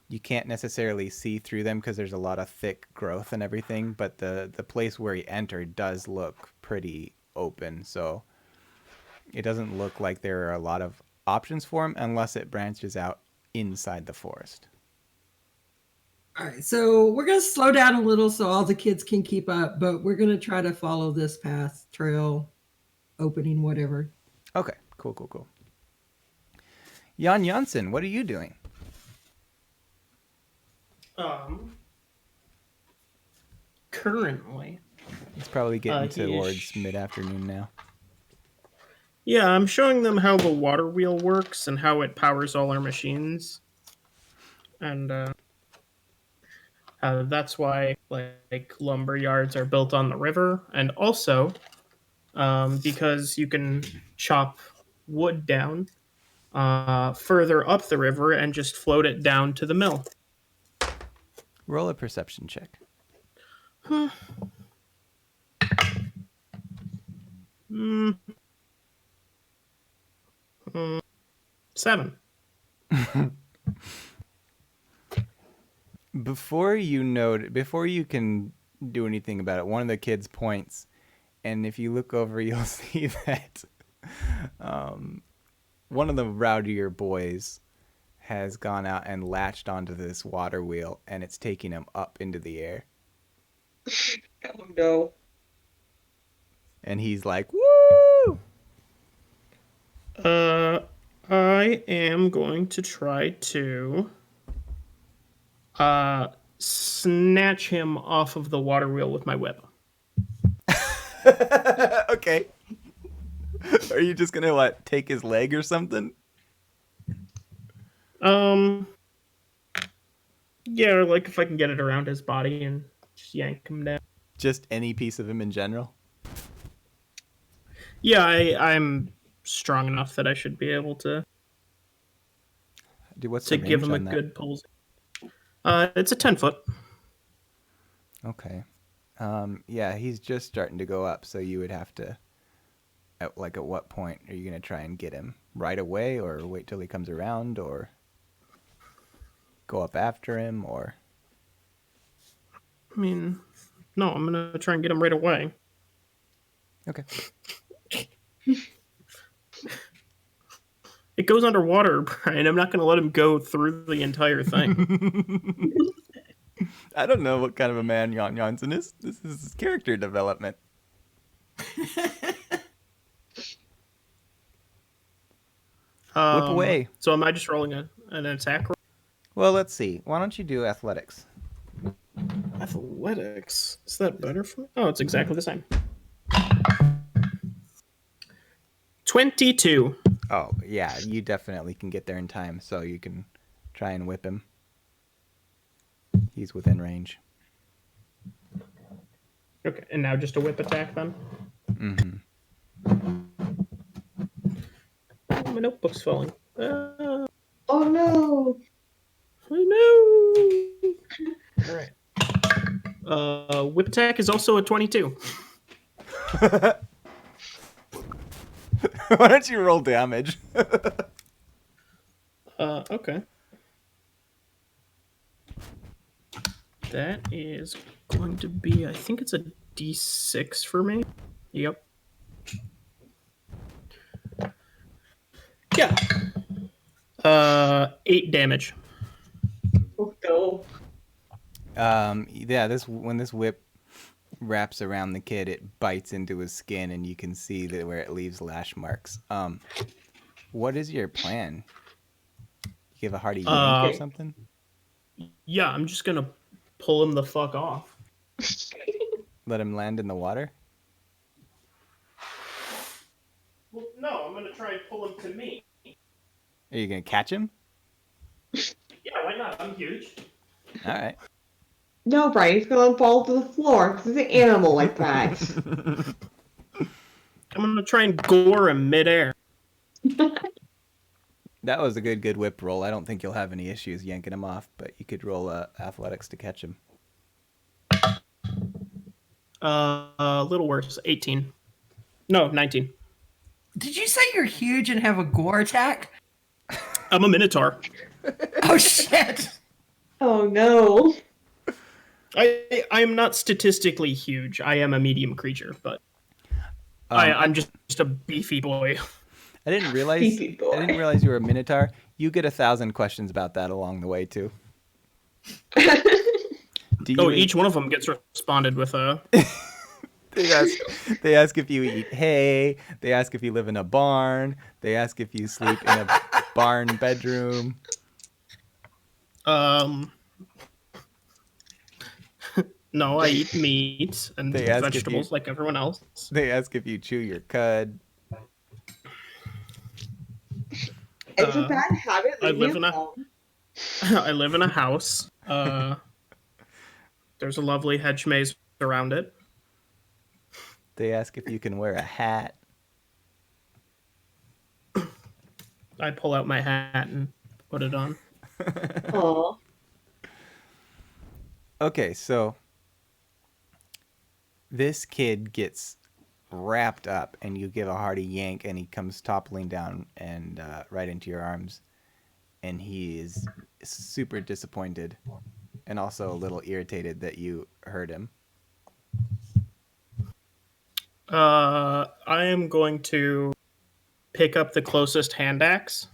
you can't necessarily see through them because there's a lot of thick growth and everything, but the place where he entered does look pretty open, so it doesn't look like there are a lot of options for him unless it branches out inside the forest. All right, so we're going to slow down a little so all the kids can keep up, but we're going to try to follow this path, trail, opening, whatever. Okay, cool. Jan Janssen, what are you doing? Currently, It's probably getting he is towards mid-afternoon now. yeah, I'm showing them how the water wheel works and how it powers all our machines, and that's why like lumber yards are built on the river, and also because you can chop wood down further up the river and just float it down to the mill. Roll a perception check. Mm. 7. Before you can do anything about it, one of the kids points, and if you look over, you'll see that one of the rowdier boys has gone out and latched onto this water wheel, and it's taking him up into the air. Oh no. And he's like, "Woo!" I am going to try to snatch him off of the water wheel with my whip. Okay. Are you just gonna take his leg or something? Yeah, or like if I can get it around his body and just yank him down. Just any piece of him in general? Yeah, I'm strong enough that I should be able to What's the give range him a on that? good pull. It's a 10-foot. Okay. Yeah, he's just starting to go up, so you would have to, at what point are you going to try and get him? Right away, or wait till he comes around, or go up after him, or... I mean, no, I'm gonna try and get him right away. Okay. It goes underwater, Brian. I'm not gonna let him go through the entire thing. I don't know what kind of a man Jan Janssen is. This is his character development. Whip away. So am I just rolling an attack roll? Well, let's see. Why don't you do athletics? Athletics. Is that better for me? Oh, it's exactly the same. 22. Oh, yeah, you definitely can get there in time, so you can try and whip him. He's within range. Okay, and now just a whip attack then? Mm-hmm. Oh, my notebook's falling. Oh no. I know. All right. Whip attack is also a 22. Why don't you roll damage? Okay. That is going to be, I think it's a D6 for me. Yep. Yeah. 8 damage. Oh no. Yeah, when this whip wraps around the kid, it bites into his skin, and you can see that where it leaves lash marks. What is your plan? You give a hearty yank or something? Yeah, I'm just gonna pull him the fuck off. Let him land in the water? Well, no, I'm gonna try and pull him to me. Are you gonna catch him? Yeah, why not? I'm huge. All right. No, Brian, he's gonna fall to the floor. He's an animal like that. I'm gonna try and gore him midair. That was a good whip roll. I don't think you'll have any issues yanking him off, but you could roll athletics to catch him. A little worse. 18. No, 19. Did you say you're huge and have a gore attack? I'm a minotaur. Oh shit! Oh no. I am not statistically huge. I am a medium creature, but I'm just a beefy boy. I didn't realize Beefy boy. I didn't realize you were a minotaur. You get 1,000 questions about that along the way too. Do you Each one of them gets responded with a. They ask if you eat hay. They ask if you live in a barn. They ask if you sleep in a barn bedroom. No, I eat meat and They ask if vegetables you- like everyone else. They ask if you chew your cud. It's a bad habit. I Leave me live in a- alone. I live in a house. There's a lovely hedge maze around it. They ask if you can wear a hat. I pull out my hat and put it on. Aw. Okay, so this kid gets wrapped up, and you give a hearty yank, and he comes toppling down and right into your arms, and he is super disappointed, and also a little irritated that you hurt him. I am going to pick up the closest hand axe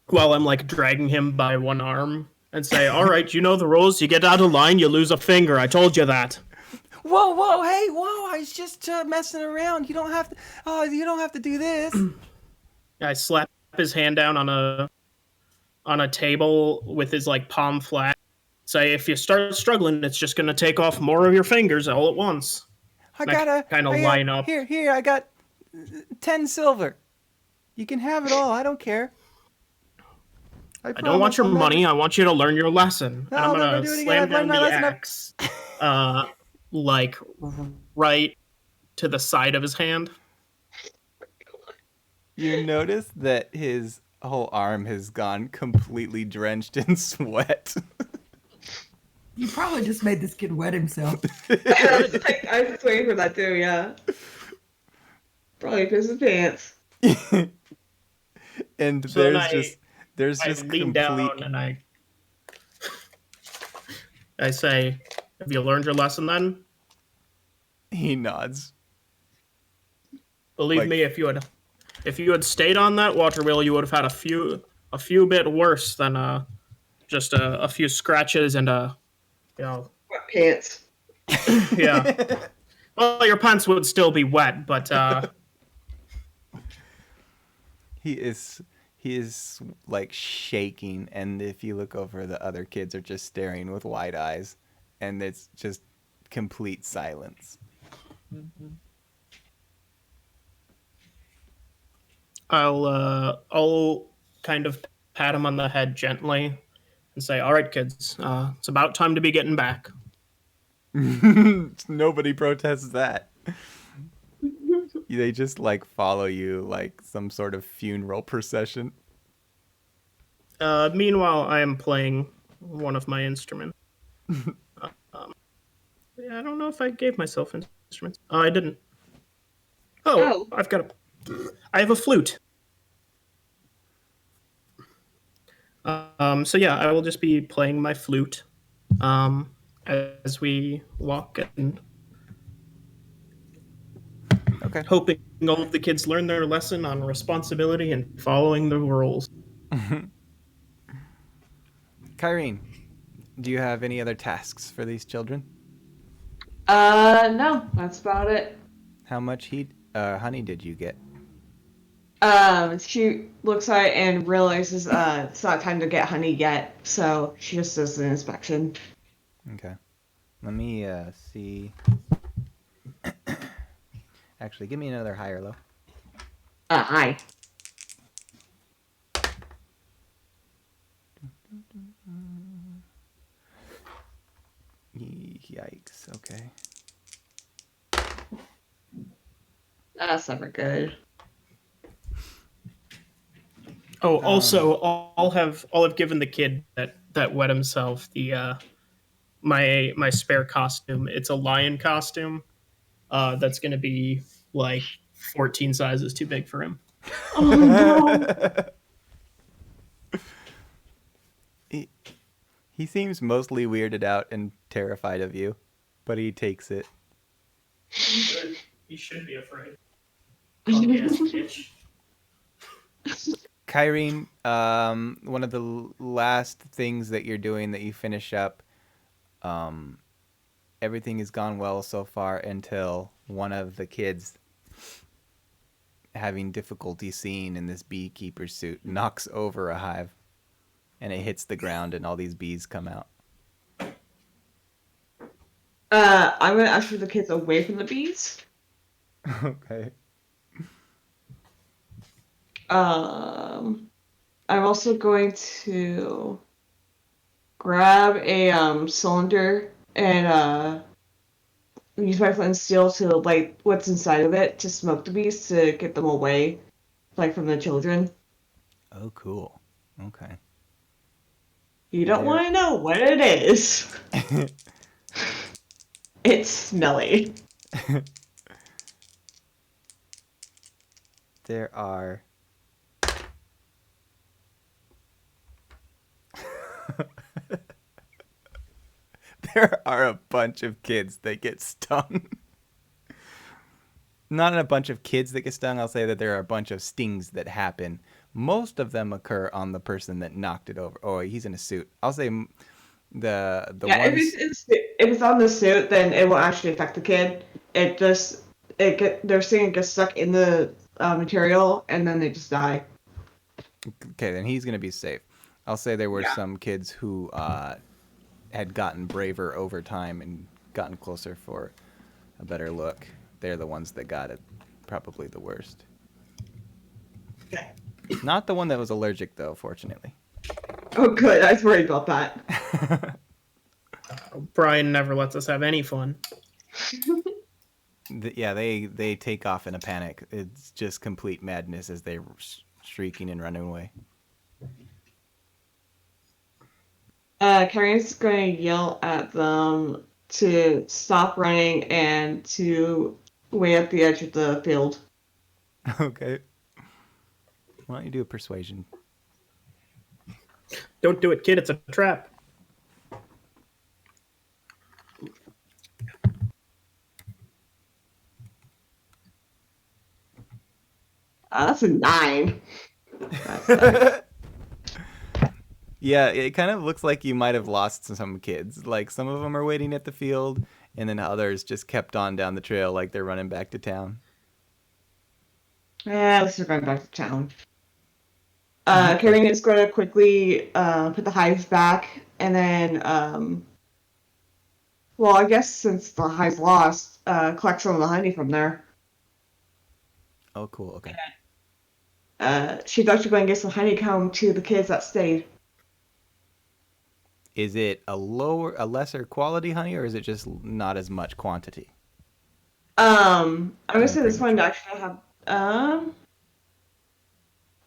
while I'm like dragging him by one arm and say, "All right, you know the rules. You get out of line, you lose a finger. I told you that." Whoa, hey, whoa! I was just messing around. You don't have to. Oh, you don't have to do this. I slap his hand down on a table with his like palm flat. Say, if you start struggling, it's just gonna take off more of your fingers all at once. I gotta kinda I got- line up. Here. I got 10 silver. You can have it all. I don't care. I don't want your money. I want you to learn your lesson. No, And I'm I'll never gonna do it again. slam I've learned down my the lesson. axe, like right to the side of his hand. You notice that his whole arm has gone completely drenched in sweat. You probably just made this kid wet himself. I was waiting for that too, yeah. Probably pissed his pants. And So then there's I just lean complete. down and I say, "Have you learned your lesson then? He nods. Believe Like- me, if you had stayed on that water wheel, you would have had a few bit worse than just a few scratches and Wet pants. yeah. Well, your pants would still be wet, but He is like shaking, and if you look over, the other kids are just staring with wide eyes, and it's just complete silence. I'll kind of pat him on the head gently and say, "All right, kids, it's about time to be getting back." Nobody protests that. They just like follow you like some sort of funeral procession. Meanwhile, I am playing one of my instruments. Yeah, I don't know if I gave myself instruments. I didn't. Oh, Oh. I have a flute. So yeah, I will just be playing my flute as we walk and Okay. hoping all of the kids learn their lesson on responsibility and following the rules. Kyrene, do you have any other tasks for these children? No, that's about it. How much honey did you get? She looks at it and realizes it's not time to get honey yet, so she just does an inspection. Okay. Let me see. Actually, give me another high or low. Aye. Yikes. Okay. That's never good. Oh, also, I'll have given the kid that wet himself my spare costume. It's a lion costume. That's gonna be like 14 sizes too big for him. Oh no. He seems mostly weirded out and terrified of you, but he takes it. Good. He should be afraid. Punk ass bitch. Kyrene, one of the last things that you're doing that you finish up, everything has gone well so far until one of the kids, having difficulty seeing in this beekeeper suit, knocks over a hive, and it hits the ground, and all these bees come out. I'm gonna usher the kids away from the bees. Okay. I'm also going to grab a cylinder and use my flint and steel to light what's inside of it to smoke the bees to get them away, like from the children. Oh, cool. Okay. You don't There- want to know what it is. It's smelly. There are there are a bunch of kids that get stung. Not a bunch of kids that get stung. I'll say that there are a bunch of stings that happen. Most of them occur on the person that knocked it over. Oh, he's in a suit. I'll say the Yeah, ones. if it's on the suit, then it won't actually affect the kid. Their skin gets stuck in the material, and then they just die. Okay, then he's gonna be safe. I'll say there were some kids who had gotten braver over time and gotten closer for a better look. They're the ones that got it probably the worst. Okay. Not the one that was allergic, though, fortunately. Oh, good. I was worried about that. Brian never lets us have any fun. Yeah, they take off in a panic. It's just complete madness as they're shrieking and running away. Carrie's going to yell at them to stop running and to wait at the edge of the field. Okay. Why don't you do a persuasion? Don't do it, kid. It's a trap. That's a 9. Yeah, it kind of looks like you might have lost some kids. Like some of them are waiting at the field, and then others just kept on down the trail like they're running back to town. Yeah, let's just run back to town. Carrie is going to quickly put the hives back, and then, well, I guess since the hive's lost, collect some of the honey from there. Oh, cool. Okay. She's actually going to get some honeycomb to the kids that stayed. Is it a lesser quality honey, or is it just not as much quantity? I'm gonna say this one actually have I'm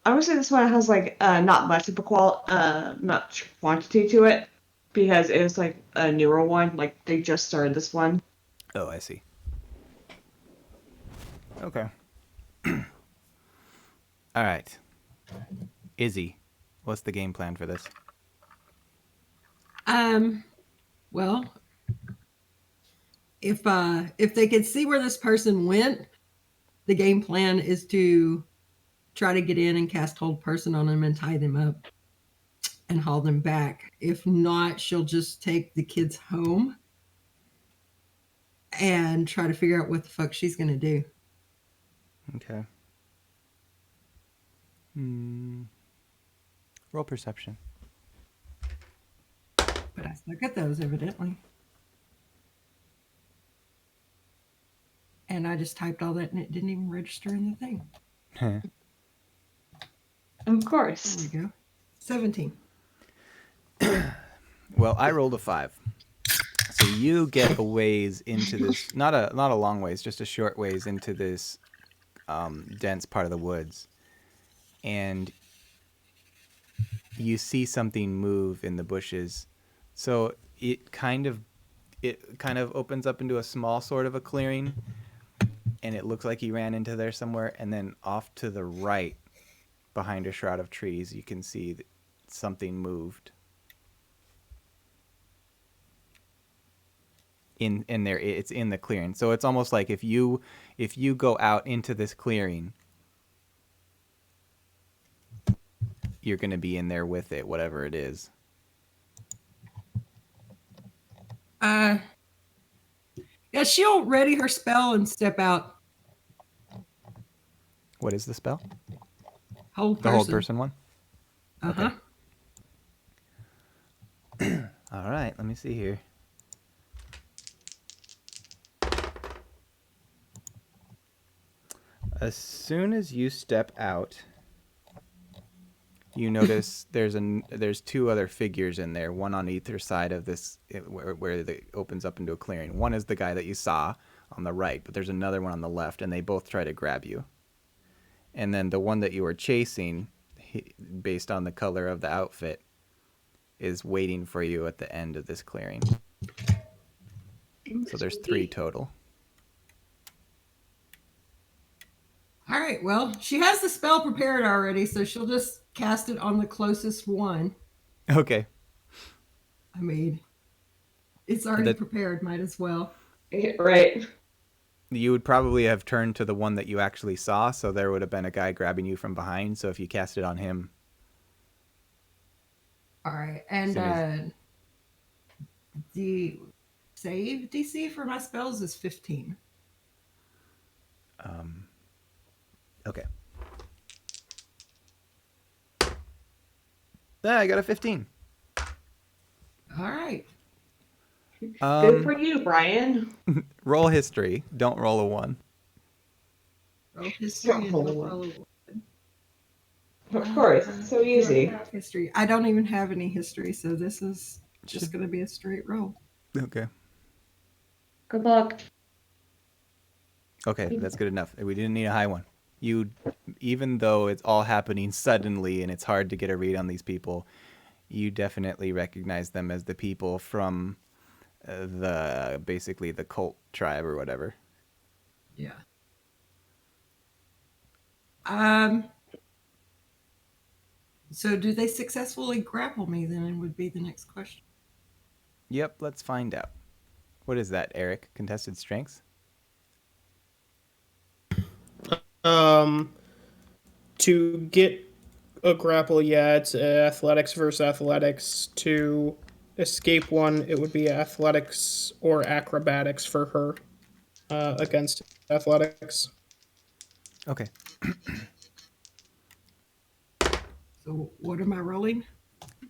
gonna say this one has like not much of a much quantity to it because it was like a newer one. Like they just started this one. Oh, I see. Okay. All right. Izzy, what's the game plan for this? Well, if they could see where this person went, the game plan is to try to get in and cast hold person on them and tie them up and haul them back. If not, she'll just take the kids home and try to figure out what the fuck she's gonna do. Okay. Roll perception. But I suck at those, evidently. And I just typed all that and it didn't even register in the thing. Of course. There we go. 17. Well, I rolled a 5. So you get a ways into this, not a long ways, just a short ways into this dense part of the woods. And you see something move in the bushes. So it kind of opens up into a small sort of a clearing, and it looks like he ran into there somewhere. And then off to the right, behind a shroud of trees, you can see that something moved. In there, it's in the clearing. So it's almost like if you go out into this clearing, you're going to be in there with it, whatever it is. Yeah, she'll ready her spell and step out. What is the spell? Hold person. The hold person one? Uh-huh. Okay. All right, let me see here. As soon as you step out, you notice there's two other figures in there, one on either side of this, where it opens up into a clearing. One is the guy that you saw on the right, but there's another one on the left, and they both try to grab you. And then the one that you were chasing, based on the color of the outfit, is waiting for you at the end of this clearing. So there's 3 total. All right, well, she has the spell prepared already, so she'll just cast it on the closest one. Okay. I mean, it's already prepared, might as well. Right. You would probably have turned to the one that you actually saw, so there would have been a guy grabbing you from behind. So if you cast it on him. All right, and the save DC for my spells is 15. Okay. I got a 15. All right. Good for you, Brian. Roll history. Don't roll a 1. Roll history and don't roll a 1. Of course, it's so easy. History. I don't even have any history, so this is just going to be a straight roll. Okay. Good luck. Okay, that's good enough. We didn't need a high one. Even though it's all happening suddenly and it's hard to get a read on these people, you definitely recognize them as the people from basically the cult tribe or whatever. Yeah. So do they successfully grapple me then? It would be the next question. Yep, let's find out. What is that, Eric? Contested strengths? To get a grapple, yeah, it's athletics versus athletics. To escape one, it would be athletics or acrobatics for her against athletics. Okay. So what am I rolling?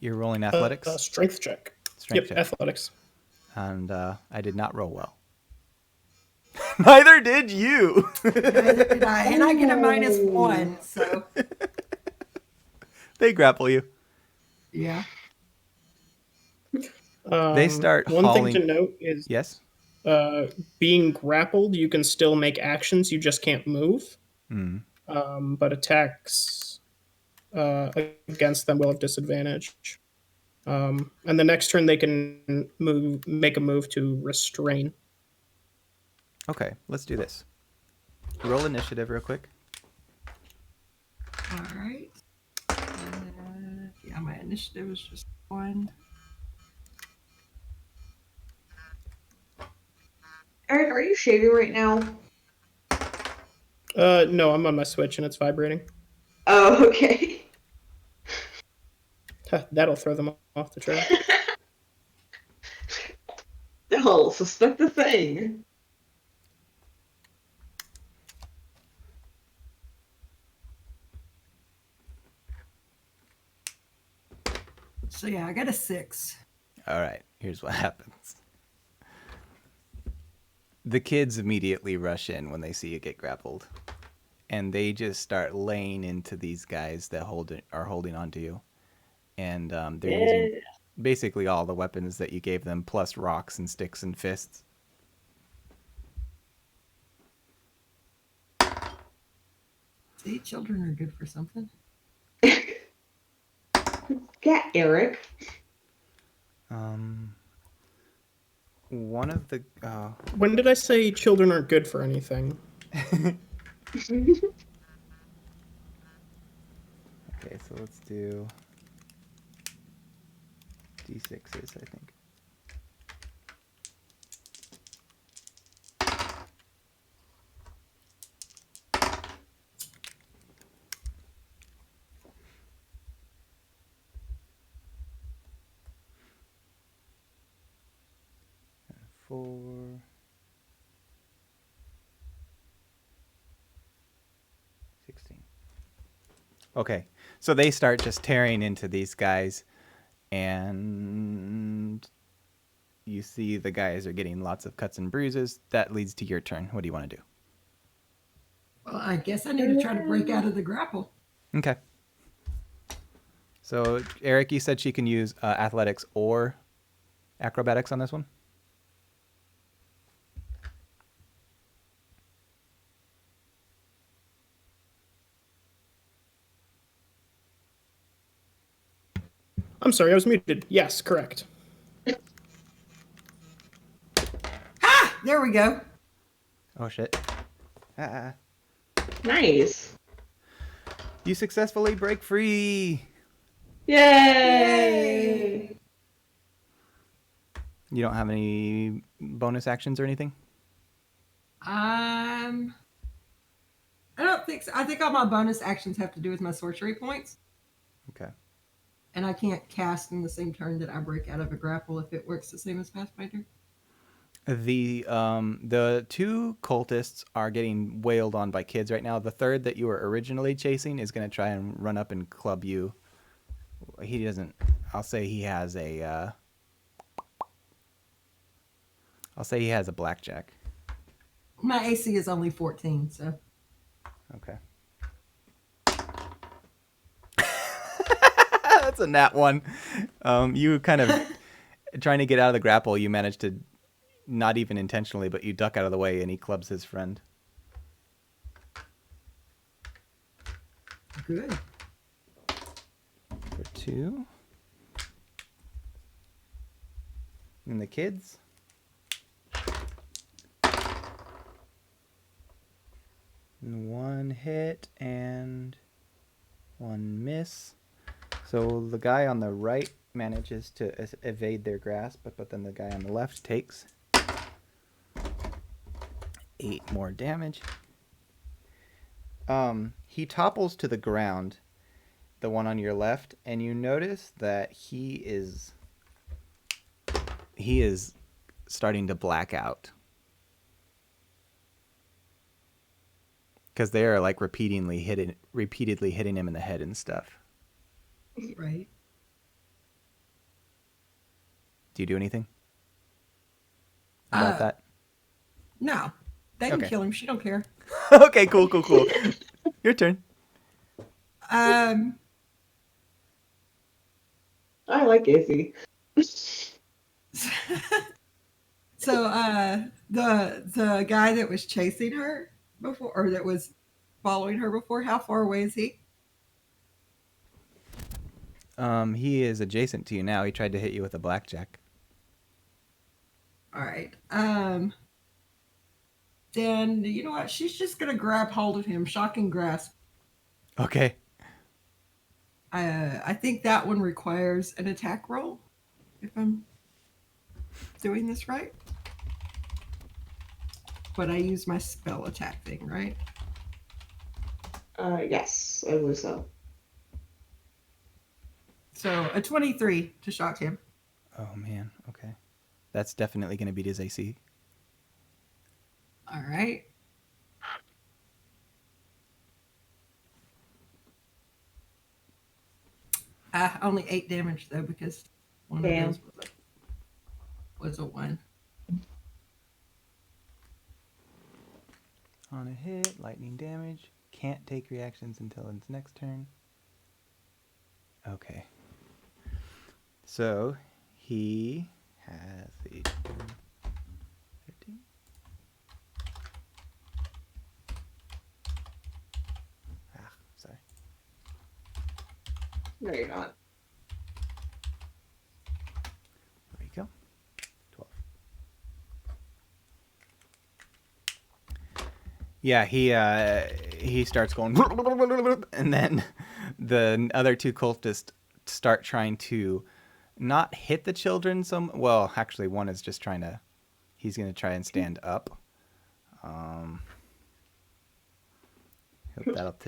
You're rolling athletics? Strength check. Strength Yep, check. athletics. And I did not roll well. Neither did you. Neither did I. And I get a -1, so. They grapple you. Yeah. They start One hauling... thing to note is Yes? being grappled, you can still make actions, you just can't move. Mm. But attacks against them will have disadvantage. And the next turn they can make a move to restrain. Okay, let's do this. Roll initiative real quick. All right. Yeah, my initiative is just 1. Eric, are you shaving right now? No, I'm on my Switch and it's vibrating. Oh, okay. That'll throw them off the trail. They'll suspect the thing. So yeah, I got a 6. All right, here's what happens. The kids immediately rush in when they see you get grappled. And they just start laying into these guys that are holding onto you. And they're using basically all the weapons that you gave them, plus rocks and sticks and fists. See, children are good for something. Yeah, Eric. One of the When did I say children aren't good for anything? okay, so let's do D6s, I think. Four, 16. Okay, so they start just tearing into these guys, and you see the guys are getting lots of cuts and bruises. That leads to your turn. What do you want to do? Well, I guess I need to try to break out of the grapple. Okay. So, Eric, you said she can use athletics or acrobatics on this one? I'm sorry, I was muted. Yes, correct. Ha! There we go. Oh, shit. Ah. Nice. You successfully break free. Yay! You don't have any bonus actions or anything? I don't think so. I think all my bonus actions have to do with my sorcery points, Okay. and I can't cast in the same turn that I break out of a grapple if it works the same as Pathfinder. The two cultists are getting wailed on by kids right now. The third that you were originally chasing is going to try and run up and club you. He doesn't. I'll say he has a. I'll say he has a blackjack. My AC is only 14, so Okay. That's a nat one. You kind of trying to get out of the grapple. You managed to, not even intentionally, but you duck out of the way, and he clubs his friend. good. For 2. And the kids. And 1 hit and 1 miss. So the guy on the right manages to evade their grasp, but then the guy on the left takes 8 more damage. He topples to the ground, the one on your left, and you notice that he is starting to black out. Because they are like repeatedly hitting him in the head and stuff. Right. Do you do anything about that? No, they can Okay. kill him. She don't care. Okay, cool. Your turn. Um, I like Izzy. so the guy that was chasing her before, or that was following her before, how far away is he? He is adjacent to you now. He tried to hit you with a blackjack. All right. Then you know what? She's just gonna grab hold of him, shocking grasp. Okay. I think that one requires an attack roll, if I'm doing this right. But I use my spell attack thing, right? Yes, I believe so. So a 23 to shock him. Oh man. Okay. That's definitely going to beat his AC. All right. Only 8 damage though, because one Damn. of those was a 1. On a hit, lightning damage. Can't take reactions until its next turn. Okay. So he has a 13. Sorry. No, you're not. Yeah, he starts going, and then the other two cultists start trying to not hit the children. Well, actually, one is just trying to. He's going to try and stand up. Hope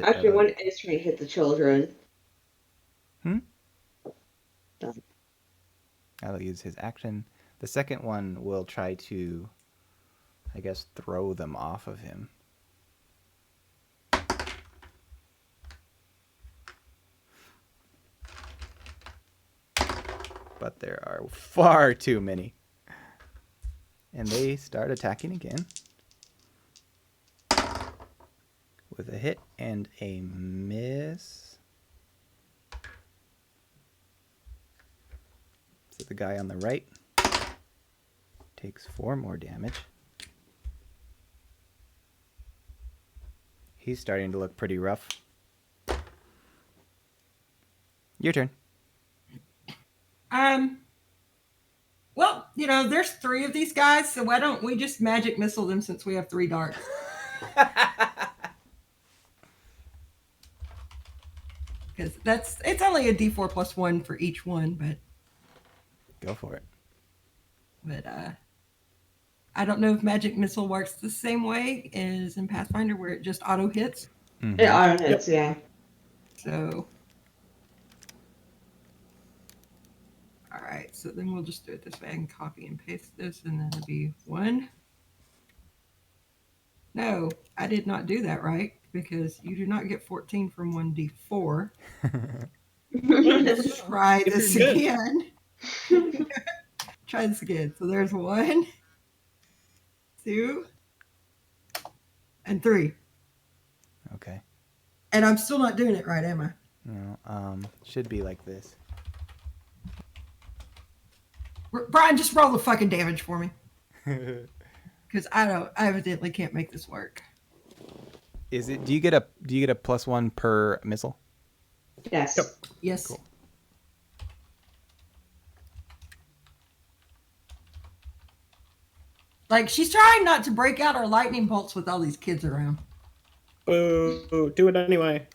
Actually, one is trying to hit the children. That'll use his action. The second one will try to, I guess, throw them off of him. But there are far too many. And they start attacking again. With a hit and a miss. So the guy on the right takes 4 more damage. He's starting to look pretty rough. Your turn. Well, there's 3 of these guys, so why don't we just magic missile them since we have 3 darts? Because it's only a D4 plus 1 for each one, but Go for it. I don't know if magic missile works the same way as in Pathfinder where it just auto hits. Mm-hmm. It auto hits, yeah. So, all right. So then we'll just do it this way. I can copy and paste this, and then it'll be 1. No, I did not do that right because you do not get 14 from 1d4. Let's try this again. Try this again. So there's 1, 2, and 3. Okay. And I'm still not doing it right, am I? No, should be like this. Brian, just roll the fucking damage for me. Because I evidently can't make this work. Is it? Do you get a +1 per missile? Yes. Yep. Yes. Cool. Like, she's trying not to break out her lightning bolts with all these kids around. Boo! Do it anyway.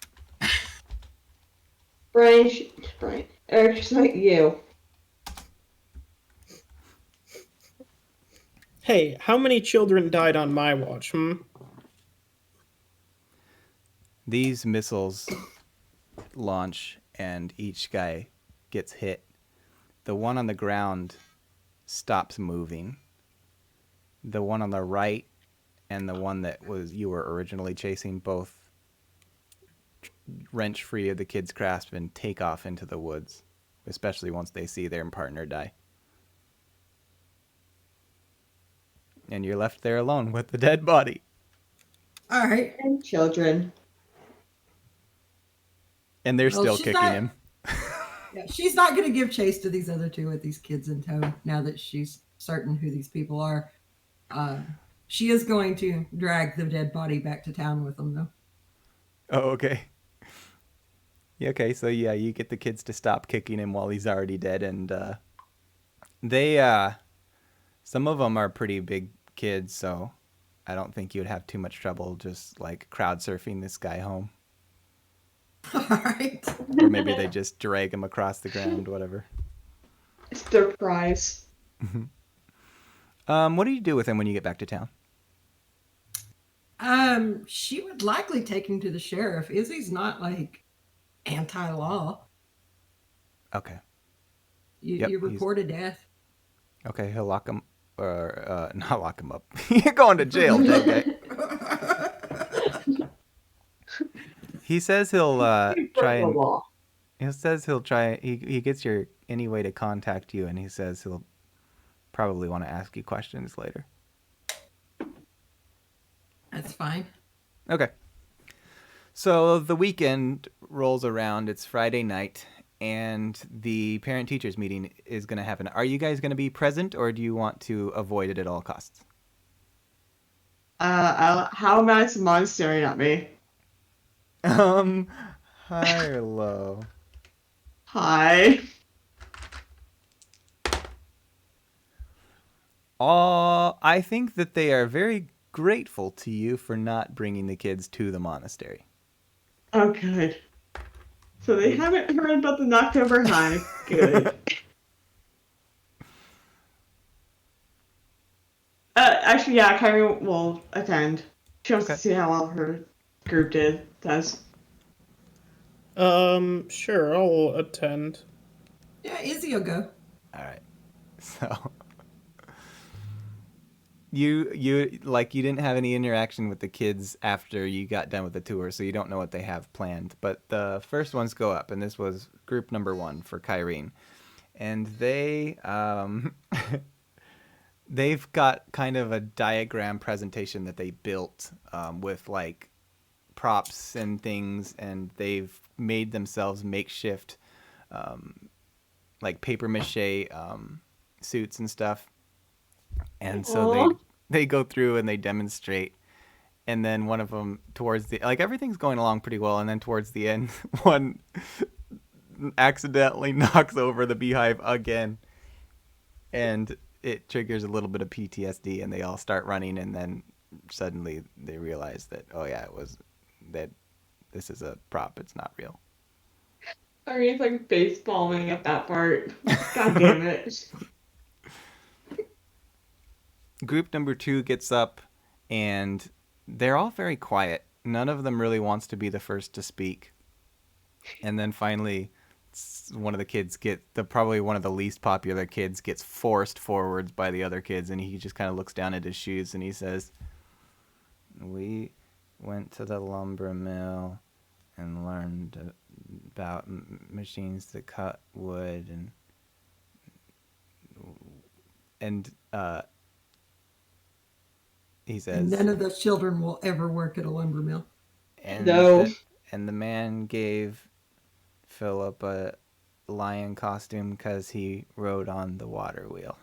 Brian, Eric, it's not you. Hey, how many children died on my watch? These missiles launch, and each guy gets hit. The one on the ground stops moving. The one on the right and the one that you were originally chasing both wrench free of the kid's grasp and take off into the woods, especially once they see their partner die. And you're left there alone with the dead body. All right. And children. And they're still kicking him. Yeah, she's not going to give chase to these other 2 with these kids in tow now that she's certain who these people are. She is going to drag the dead body back to town with them, though. Oh, okay. Yeah, okay, so yeah, you get the kids to stop kicking him while he's already dead, and some of them are pretty big kids, so I don't think you'd have too much trouble just like crowd surfing this guy home. All right. Or maybe they just drag him across the ground, whatever. It's their prize. What do you do with him when you get back to town? She would likely take him to the sheriff. Izzy's not like anti-law. Okay. You report a death. Okay, he'll lock him, or not lock him up. You're going to jail, dead guy. He says he'll try and. He says he'll try. He gets any way to contact you, and he says he'll probably want to ask you questions later. That's fine. Okay. So the weekend rolls around. It's Friday night, and the parent-teachers meeting is going to happen. Are you guys going to be present, or do you want to avoid it at all costs? How am I Simone staring at me? High or low? Hi. I think that they are very grateful to you for not bringing the kids to the monastery. Oh, good. So they haven't heard about the Knocktober High. Good. Actually, yeah, Kyrie will attend. She wants Okay. to see how well her group does. Sure, I'll attend. Yeah, Izzy will go. All right. So you like you didn't have any interaction with the kids after you got done with the tour, so you don't know what they have planned. But the first ones go up, and this was group number 1 for Kyrene, and they've got kind of a diagram presentation that they built with like props and things, and they've made themselves makeshift like paper mache suits and stuff. And so Aw. they go through and they demonstrate, and then one of them towards the like everything's going along pretty well, and then towards the end one accidentally knocks over the beehive again, and it triggers a little bit of PTSD, and they all start running, and then suddenly they realize that, oh yeah, it was that this is a prop, it's not real. Kyrie's like face palming at that part. God damn it. Group number 2 gets up, and they're all very quiet. None of them really wants to be the first to speak. And then finally, one of the kids probably one of the least popular kids gets forced forwards by the other kids, and he just kind of looks down at his shoes and he says, "We went to the lumber mill and learned about machines that cut wood and he says, And none of those children will ever work at a lumber mill. and No. and the man gave Philip a lion costume because he rode on the water wheel."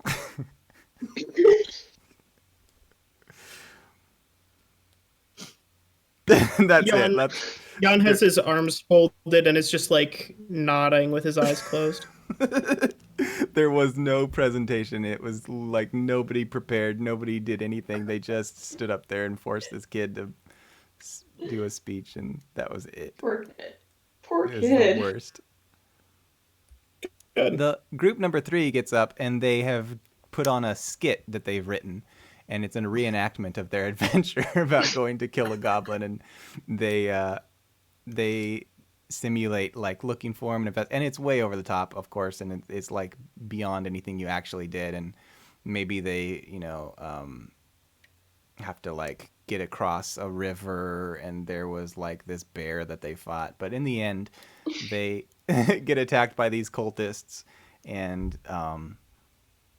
That's Jan, it. That's Jan has his arms folded and is just like nodding with his eyes closed. there was no presentation. It was like nobody prepared. Nobody did anything. They just stood up there and forced this kid to do a speech, and that was it. Poor kid. Poor It was the kid. worst. Good. The group number 3 gets up, and they have put on a skit that they've written, and it's a reenactment of their adventure about going to kill a goblin, and they simulate like looking for him, and it's way over the top, of course, and it's like beyond anything you actually did, and maybe they have to like get across a river, and there was like this bear that they fought, but in the end they get attacked by these cultists, and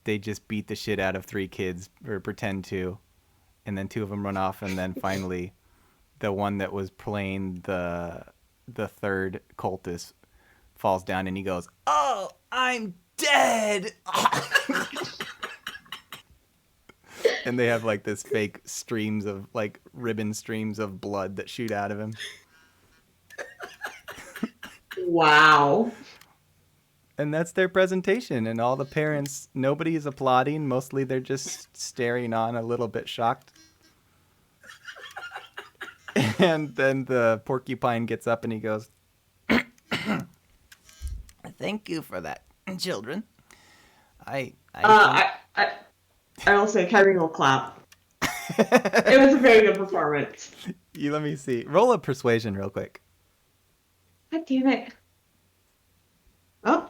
they just beat the shit out of 3 kids, or pretend to, and then 2 of them run off, and then finally the one that was playing the third cultist falls down, and he goes, "Oh, I'm dead." And they have like this fake streams of like ribbon streams of blood that shoot out of him. Wow. And that's their presentation, and all the parents, nobody is applauding. Mostly they're just staring on, a little bit shocked. And then the porcupine gets up and he goes, "Thank you for that, children. I I will say Kyrie will clap. It was a very good performance. you let me see. Roll a persuasion real quick." God damn it. Oh.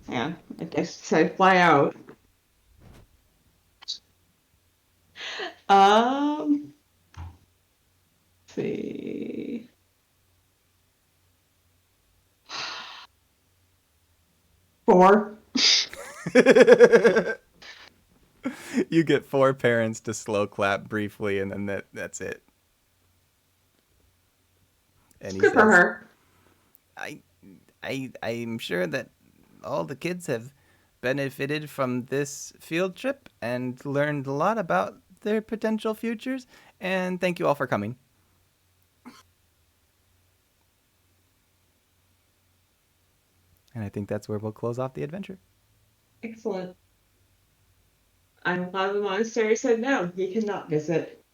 Yeah, I guess so fly out. Let's see. Four. You get 4 parents to slow clap briefly, and then that's it. And he Good for says, her. I'm sure that all the kids have benefited from this field trip and learned a lot about their potential futures, and thank you all for coming. And I think that's where we'll close off the adventure. Excellent. I'm glad the monastery said no, he cannot visit.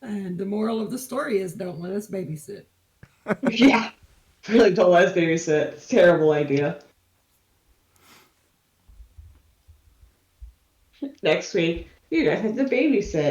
And the moral of the story is don't let us babysit. Yeah. Really don't let us babysit. It's a terrible idea. Next week, you guys have to babysit.